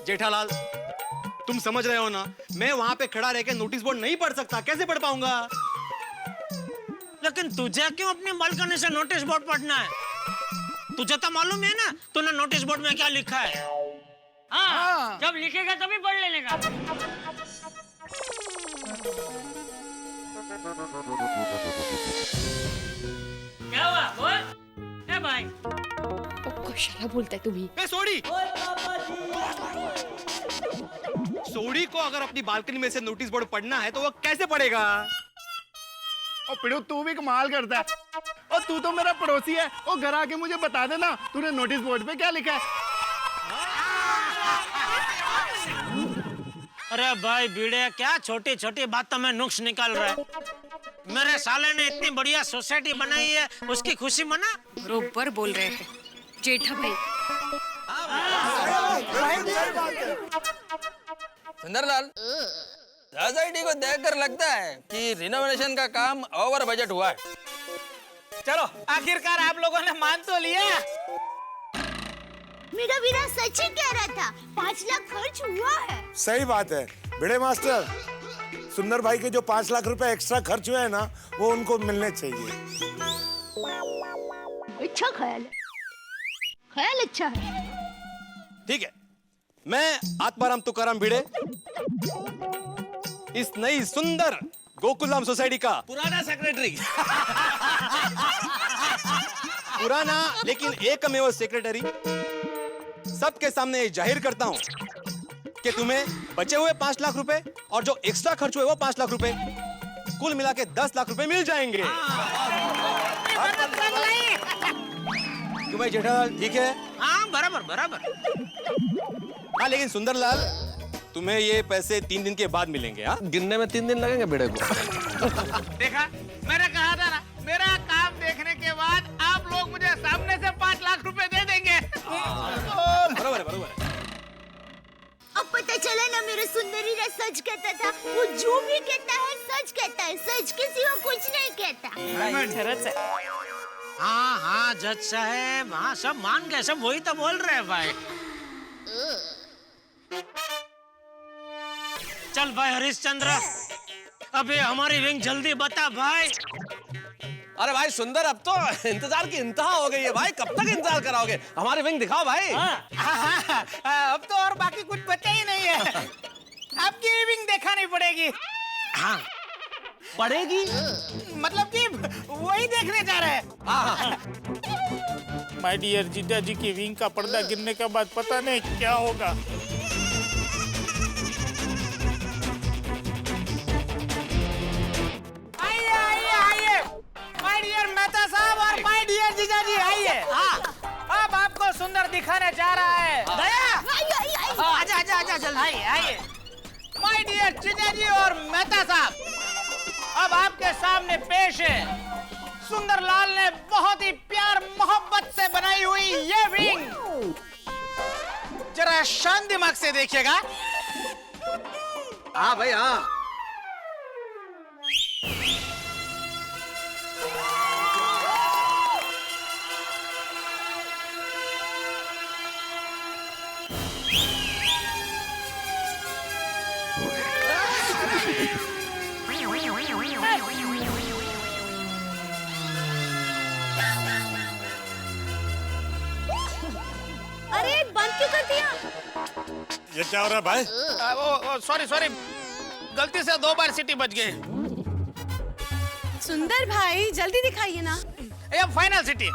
S23: जेठालाल, तुम समझ रहे हो ना, मैं वहां पे खड़ा रह के नोटिस बोर्ड नहीं पढ़ सकता, कैसे पढ़ पाऊंगा?
S5: लेकिन तुझे क्यों अपनी बालकनी से नोटिस बोर्ड पढ़ना है? तुझे तो मालूम है ना तूने नोटिस बोर्ड में क्या लिखा है?
S8: हाँ, जब लिखेगा तभी पढ़ लेने का। क्या हुआ बोल? ए भाई,
S3: कशाला बोलताय तुम्ही?
S23: सोडी सोडी को अगर अपनी बालकनी में से नोटिस बोर्ड पढ़ना है तो वो कैसे पढ़ेगा?
S15: और पिड़ू तू भी कमाल करता है। और तू तो मेरा पड़ोसी है, और घर आके मुझे बता देना तूने नोटिस बोर्ड पे क्या लिखा है।
S5: अरे भाई बीड़े, क्या छोटी छोटी बातों में नुक्स निकाल रहा है? मेरे साले ने इतनी बढ़िया सोसाइटी बनाई है, उसकी खुशी मना।
S3: बरोबर बोल रहे हैं जेठा भाई।
S18: सुंदरलाल, सोसाइटी को देखकर लगता है कि रिनोवेशन का काम ओवर बजट हुआ है।
S9: चलो, आखिरकार आप लोगों ने मान तो लिया।
S6: मेरा वीरा सच ही कह रहा था, 5 लाख खर्च हुआ है।
S15: सही बात है भिड़े मास्टर, सुंदर भाई के जो 5 लाख रुपए एक्स्ट्रा खर्च हुए हैं ना, वो उनको मिलने चाहिए।
S6: अच्छा ख्याल है, ख्याल अच्छा है।
S23: ठीक है, मैं आत्माराम तुकाराम भिड़े इस नई सुंदर गोकुलधाम सोसाइटी का
S16: पुराना सेक्रेटरी
S23: पुराना लेकिन एकमेव सेक्रेटरी सबके सामने जाहिर करता हूं कि तुम्हें बचे हुए 5 लाख रुपए और जो एक्स्ट्रा खर्च हुए वो 5 लाख रुपए, कुल मिला के 10 लाख रुपए मिल जाएंगे। क्यों भाई जेठालाल, ठीक है?
S5: हाँ बराबर बराबर।
S23: हाँ लेकिन सुंदरलाल, तुम्हें ये पैसे 3 दिन के बाद मिलेंगे। हाँ,
S16: गिनने में 3 दिन लगेंगे बेड़े को।
S10: देखा, मैंने कहा था ना, मेरा काम देखने के बाद आप लोग मुझे सामने से 5 लाख रुपए दे देंगे।
S23: बराबर है, बराबर है।
S6: अब पता चला ना, मेरा सुंदरी ने सच कहता था। वो जो भी कहता है सच कहता है, सच किसी को कुछ नहीं कहता।
S5: हाँ हाँ जज साहब, हाँ सब मान गए, सब वही तो बोल रहे हैं भाई। चल भाई हरिश्चंद्र, अबे हमारी विंग जल्दी बता भाई।
S16: अरे भाई सुंदर, अब तो इंतजार की इंतहा हो गई है भाई, कब तक इंतजार कराओगे? हमारी विंग दिखाओ भाई।
S9: अब तो और बाकी कुछ बचा ही नहीं है। आपकी विंग दिखानी पड़ेगी।
S5: हाँ पड़ेगी,
S9: मतलब कि वही देखने जा रहे हैं। माय डियर जीजा जी की विंग का पर्दा गिरने के बाद पता नहीं क्या होगा। आइए आइए आइए, माय डियर मेहता साहब और माय डियर जीजा जी आइए। अब आपको सुंदर दिखाने जा रहा है। दया, आजा आजा आजा जल्दी। आइए आइए, माय डियर जीजा जी और मेहता साहब, अब आपके सामने पेश है सुंदरलाल ने बहुत ही प्यार मोहब्बत से बनाई हुई ये विंग। जरा शांत दिमाग से देखिएगा।
S23: हाँ भाई हाँ।
S6: अरे बंद क्यों कर दिया?
S15: ये क्या हो रहा है भाई?
S9: सॉरी सॉरी, गलती से 2 बार सीटी बज गई।
S12: सुंदर भाई जल्दी दिखाइए ना।
S9: ये फाइनल सिटी।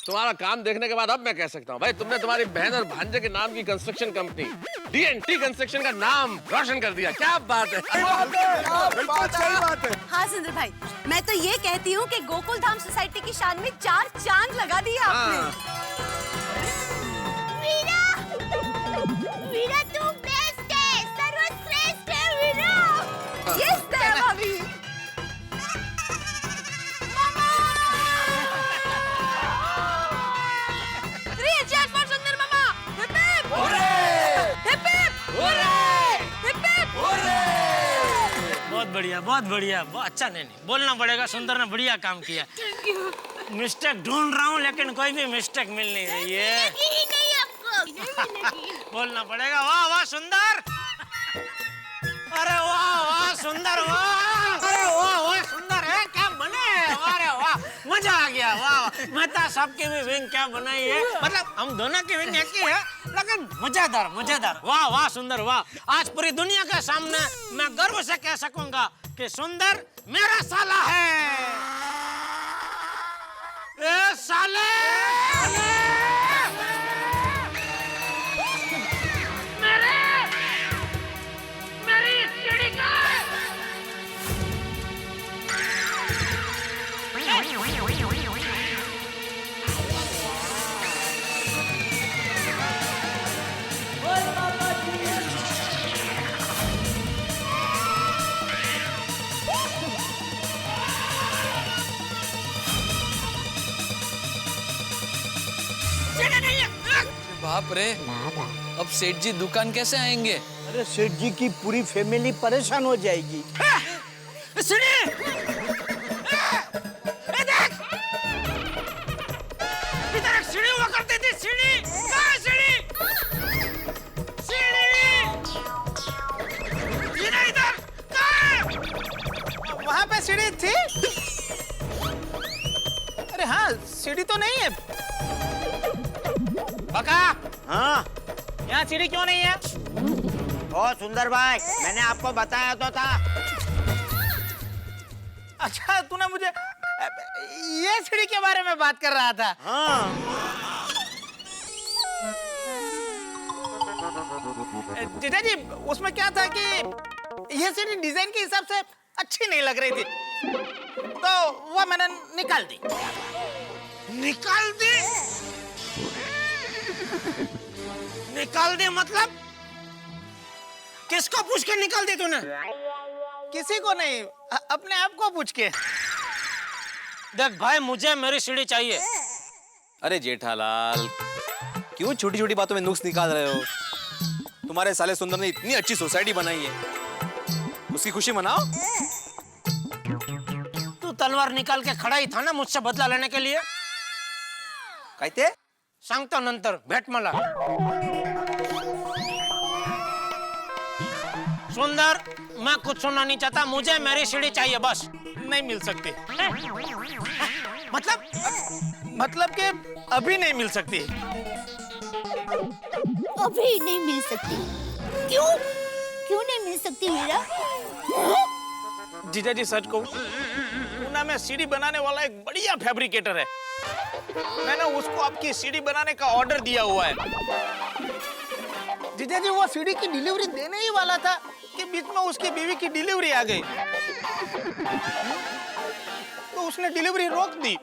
S16: तुम्हारा काम देखने के बाद अब मैं कह सकता हूँ भाई, तुमने तुम्हारी बहन और भांजे के नाम की कंस्ट्रक्शन कंपनी D&T कंस्ट्रक्शन का नाम रोशन कर दिया। क्या बात है।
S15: बिल्कुल सही बात है।
S14: हाँ सुंदर भाई, मैं तो ये कहती हूँ कि गोकुल धाम सोसाइटी की शान में 4 चांद लगा दिए आपने।
S6: वीरा, वीरा तू बेस्ट है, सर्वश्रेष्ठ है वीरा।
S14: यस भाभी।
S5: बहुत बढ़िया, बहुत अच्छा। नहीं बोलना पड़ेगा, सुंदर ने बढ़िया काम किया। मिस्टेक ढूंढ रहा हूँ लेकिन कोई भी मिस्टेक मिल नहीं रही है।
S6: नहीं आपको
S5: बोलना पड़ेगा। वाह वाह सुंदर, अरे वाह वाह सुंदर, वाह अरे वाह वाह सुंदर है, क्या बने। अरे वाह मजा आ गया। वाह मेहता साहब की भी विंग क्या बनाई है, मतलब हम दोनों की विंग एक ही है लेकिन मजेदार मजेदार। वाह वाह सुंदर वाह। आज पूरी दुनिया के सामने मैं गर्व से कह सकूंगा कि सुंदर मेरा साला है। ए साले
S6: मेरी सीढ़ी का
S2: बाप रे, अब सेठ जी दुकान कैसे आएंगे?
S17: अरे सेठ जी की पूरी फैमिली परेशान हो जाएगी।
S5: सीढ़ी हुआ करती थी, सीढ़ी कहाँ है सीढ़ी? सीढ़ी इधर कहाँ है?
S9: वहाँ पे सीढ़ी थी। अरे हाँ, सीढ़ी तो नहीं है। बका,
S19: हाँ
S9: यहाँ सीढ़ी क्यों नहीं है?
S19: ओ सुंदर भाई, मैंने आपको बताया तो था।
S9: अच्छा तूने मुझे ये सीढ़ी के बारे में बात कर रहा था।
S19: हाँ।
S9: जीजा जी, उसमें क्या था कि ये सीढ़ी डिजाइन के हिसाब से अच्छी नहीं लग रही थी, तो वो मैंने निकाल दी।
S5: निकाल दी? निकाल दे मतलब? किसको पूछ के निकाल दी तूने?
S9: किसी को नहीं, अपने आप को पूछ के।
S5: देख भाई, मुझे मेरी सीढ़ी चाहिए।
S23: अरे जेठालाल, क्यों छोटी छोटी बातों में नुक्स निकाल रहे हो? तुम्हारे साले सुंदर ने इतनी अच्छी सोसाइटी बनाई है, उसकी खुशी मनाओ।
S5: तू तलवार निकाल के खड़ा ही था ना मुझसे बदला लेने के लिए।
S23: कहते
S5: सांगतो नंतर, भेट मला। सुंदर, मैं कुछ सुनना नहीं चाहता, मुझे मेरी सीढ़ी चाहिए बस।
S9: नहीं मिल सकती। मतलब कि अभी नहीं मिल सकती।
S6: अभी नहीं मिल सकती? क्यों? क्यों नहीं मिल सकती वीरा?
S9: जीजा जी सच कहूं, पूना में सीढ़ी बनाने वाला एक बढ़िया फैब्रिकेटर है। मैंने उसको आपकी सीढ़ी बनाने का ऑर्डर दिया हुआ है। जीजा जी, वो सीढ़ी की डिलीवरी देने ही वाला था कि बीच में उसकी बीवी की डिलीवरी आ गई, तो उसने डिलीवरी रोक दी।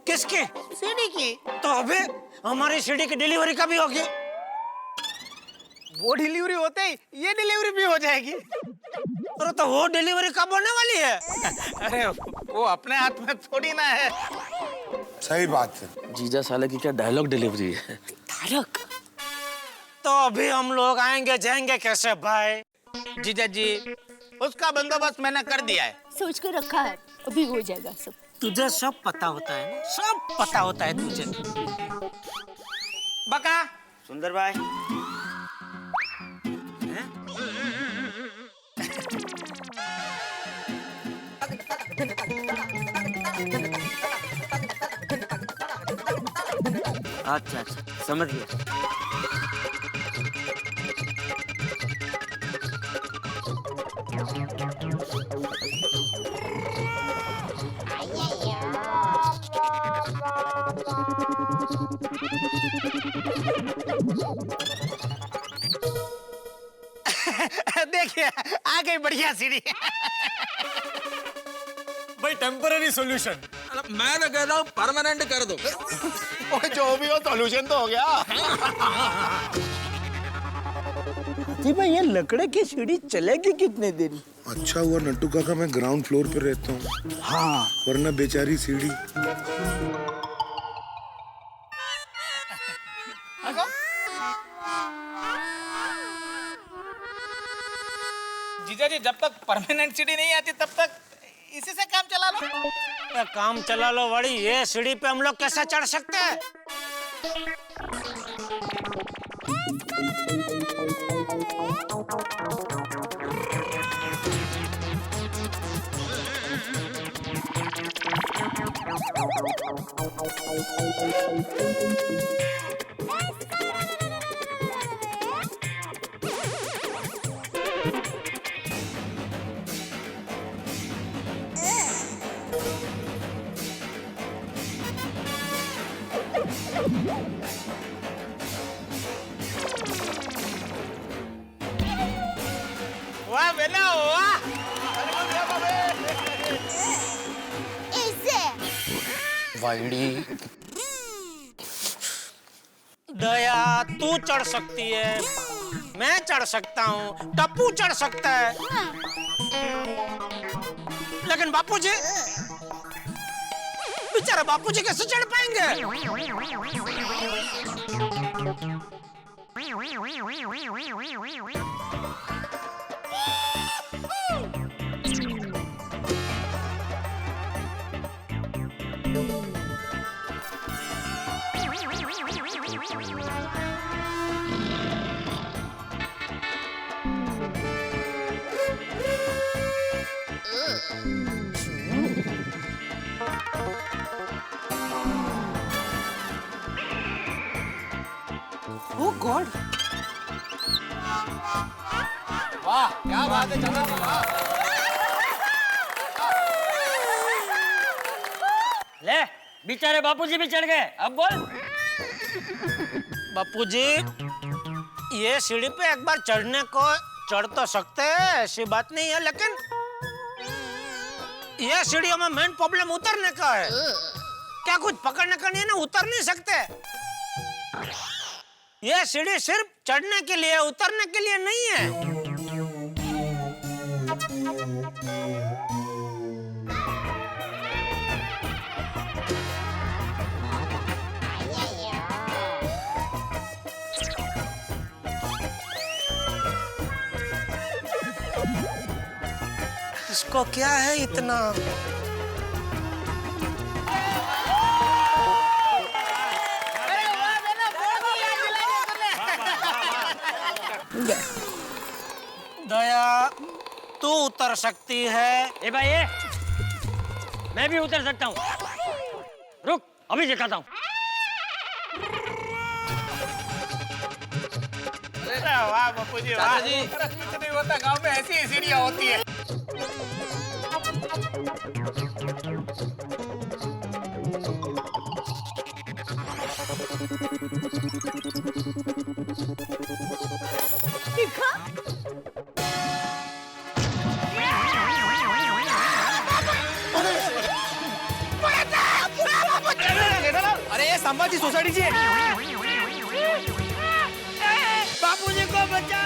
S5: किसकी?
S9: सीढ़ी की।
S5: तो अबे हमारी सीढ़ी की डिलीवरी कभी होगी?
S9: वो डिलीवरी होते ही ये डिलीवरी भी हो जाएगी।
S5: अरे तो वो डिलीवरी कब होने वाली है?
S9: अरे वो अपने हाथ में थोड़ी ना है।
S15: सही बात है।
S16: जीजा साले की क्या डायलॉग डिलीवरी है।
S5: तारक, तो अभी हम लोग आएंगे जाएंगे कैसे भाई?
S9: जीजा जी, उसका बंदोबस्त मैंने कर दिया है।
S6: सोच कर रखा है, अभी हो जाएगा सब।
S5: तुझे सब पता होता है ना? सब पता होता है तुझे।
S9: बका।
S19: सुंदर भाई, अच्छा अच्छा समझ गया।
S9: देखिए आ गई बढ़िया सीढ़ी।
S7: भाई टेम्पररी सॉल्यूशन।
S18: मैं तो कहता हूँ परमानेंट कर दो।
S9: ओए जो भी हो सॉल्यूशन तो हो गया।
S17: हाथी भाई ये लकड़े की सीढ़ी चलेगी कितने देरी?
S15: अच्छा हुआ नट्टू काका मैं ग्राउंड फ्लोर पे रहता हूँ।
S17: हाँ
S15: वरना बेचारी सीढ़ी।
S9: जीजा जी जब तक परमानेंट सीढ़ी नहीं आती तब तक इसी से काम चला लो।
S5: काम चला लो बड़ी, ये सीढ़ी पे हम लोग कैसे चढ़ सकते हैं?
S9: वाह बेटा वाह।
S6: ऐसे
S5: वाइडी दया तू चढ़ सकती है, मैं चढ़ सकता हूँ, टप्पू चढ़ सकता है, लेकिन बापूजी, बेचारा बापूजी कैसे चढ़ पाएंगे?
S9: Oh God! वाह क्या बात है चंदन जी, वाह।
S8: ले बेचारे बापूजी भी चढ़ गए, अब बोल।
S5: बापूजी ये सीढ़ी पे एक बार चढ़ने को चढ़ तो सकते हैं, ऐसी बात नहीं है, लेकिन ये सीढ़ियों में मेन प्रॉब्लम उतरने का है। क्या कुछ पकड़ने का नहीं है ना, उतर नहीं सकते। ये सीढ़ी सिर्फ चढ़ने के लिए, उतरने के लिए नहीं है। इसको क्या है इतना? दया तू उतर सकती है।
S8: ए भाई ये मैं भी उतर सकता हूँ, रुक अभी दिखाता हूँ।
S9: वाह बापूजी वाह। कुछ नहीं होता गांव में, ऐसी ही सीढ़ियाँ होती है।
S23: अरे ये संभाजी सोसायटी है।
S8: बापूजी को बचाओ।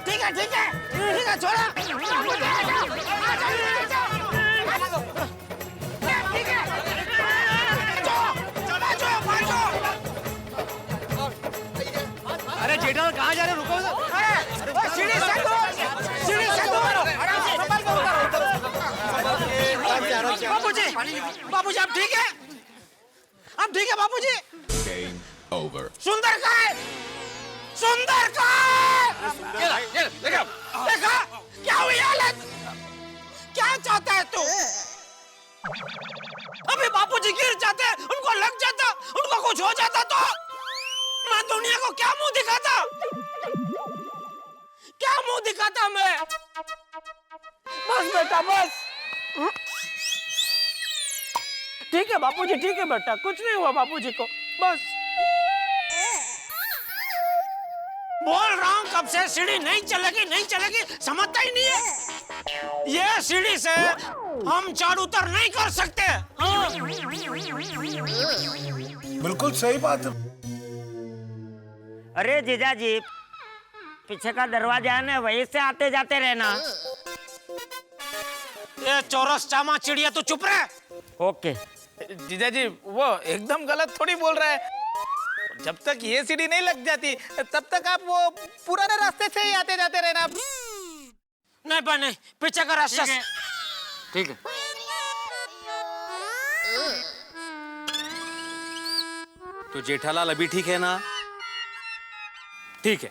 S5: ठीक है छोड़ा।
S23: अरे जेठालाल कहाँ जा रहे हो? रुको
S9: सीढ़ी से दो, सीढ़ी से दो। बाबूजी, बाबूजी आप ठीक है? आप ठीक है बाबूजी? सुंदर का है, सुंदर का है। देखा क्या हुई हालत? क्या चाहता है तू? अभी बापूजी गिर जाते, उनको लग जाता, उनको कुछ हो जाता तो मैं दुनिया को क्या मुंह दिखाता? क्या मुंह दिखाता मैं? बस बेटा बस। ठीक है बापूजी, ठीक है बेटा, कुछ नहीं हुआ बापूजी को, बस। बोल रहा हूँ कब से सीढ़ी नहीं चलेगी, नहीं चलेगी, समझता ही नहीं है। ये सीढ़ी से हम चढ़ उतर नहीं कर सकते। हाँ।
S15: बिल्कुल सही बात है।
S19: अरे जीजा जी, पीछे का दरवाजा है ना, वहीं से आते जाते रहना।
S9: ये चौरस चामा चिड़िया, तू चुप रहे।
S19: ओके।
S10: जीजा जी वो एकदम गलत थोड़ी बोल रहा है। जब तक ये सीढ़ी नहीं लग जाती तब तक आप वो पुराने रास्ते से ही आते जाते रहना।
S9: नहीं पर नहीं, पीछे का रास्ता।
S10: ठीक है।
S23: तो जेठालाल अभी ठीक है ना?
S9: ठीक है।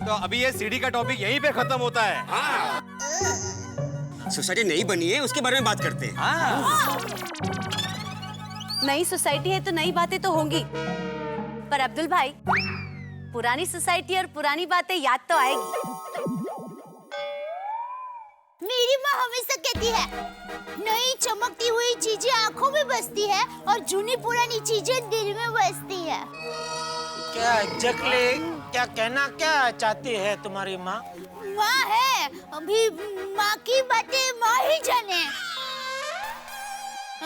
S23: तो अभी ये सीढ़ी का टॉपिक यहीं पे खत्म होता है।
S1: सोसाइटी नई बनी है, उसके बारे में बात करते हैं।
S14: नई सोसाइटी है तो नई बातें तो होंगी, पर अब्दुल भाई पुरानी सोसाइटी और पुरानी बातें याद तो आएगी।
S6: मेरी माँ हमेशा कहती है, नई चमकती हुई चीजें आंखों में बसती है और जूनी पुरानी चीजें दिल में बसती है।
S9: क्या एग्जैक्टली क्या कहना क्या चाहती है तुम्हारी माँ?
S6: माँ है, अभी माँ की बातें माँ ही जाने।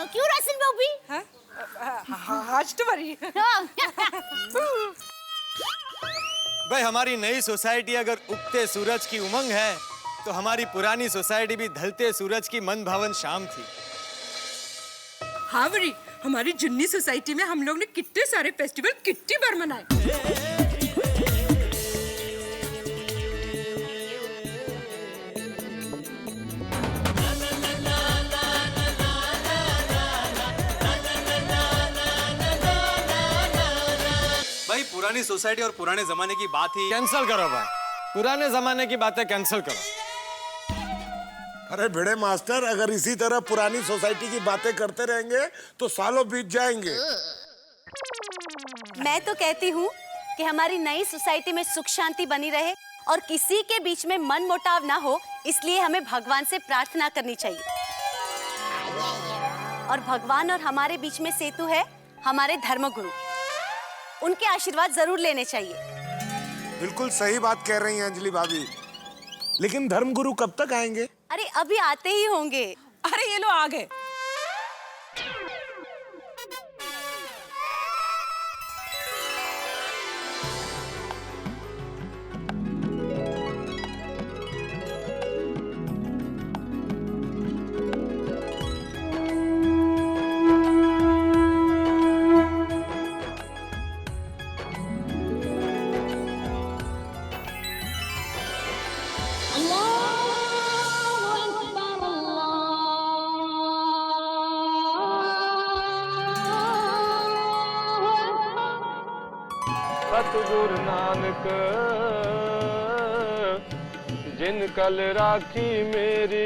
S6: क्यों रासन भाभी?
S12: आज तुम्हारी।
S7: भाई हमारी नई सोसाइटी अगर उगते सूरज की उमंग है तो हमारी पुरानी सोसाइटी भी ढलते सूरज की मन भावन शाम थी।
S12: हाँ बड़ी, हमारी जुन्नी सोसाइटी में हम लोग ने कितने सारे फेस्टिवल कितनी बार मनाए।
S23: भाई पुरानी सोसाइटी और पुराने जमाने की बात ही
S7: कैंसिल करो भाई, पुराने जमाने की बातें कैंसिल करो।
S15: अरे भिड़े मास्टर, अगर इसी तरह पुरानी सोसाइटी की बातें करते रहेंगे तो सालों बीत जाएंगे।
S14: मैं तो कहती हूँ कि हमारी नई सोसाइटी में सुख शांति बनी रहे और किसी के बीच में मन मुटाव ना हो, इसलिए हमें भगवान से प्रार्थना करनी चाहिए। और भगवान और हमारे बीच में सेतु है हमारे धर्मगुरु, उनके आशीर्वाद जरूर लेने चाहिए।
S15: बिल्कुल सही बात कह रही हैं अंजलि भाभी, लेकिन धर्मगुरु कब तक आएंगे?
S14: अरे अभी आते ही होंगे।
S13: अरे ये लो आ गए।
S20: सतगुरु नानक जिन कल राखी मेरी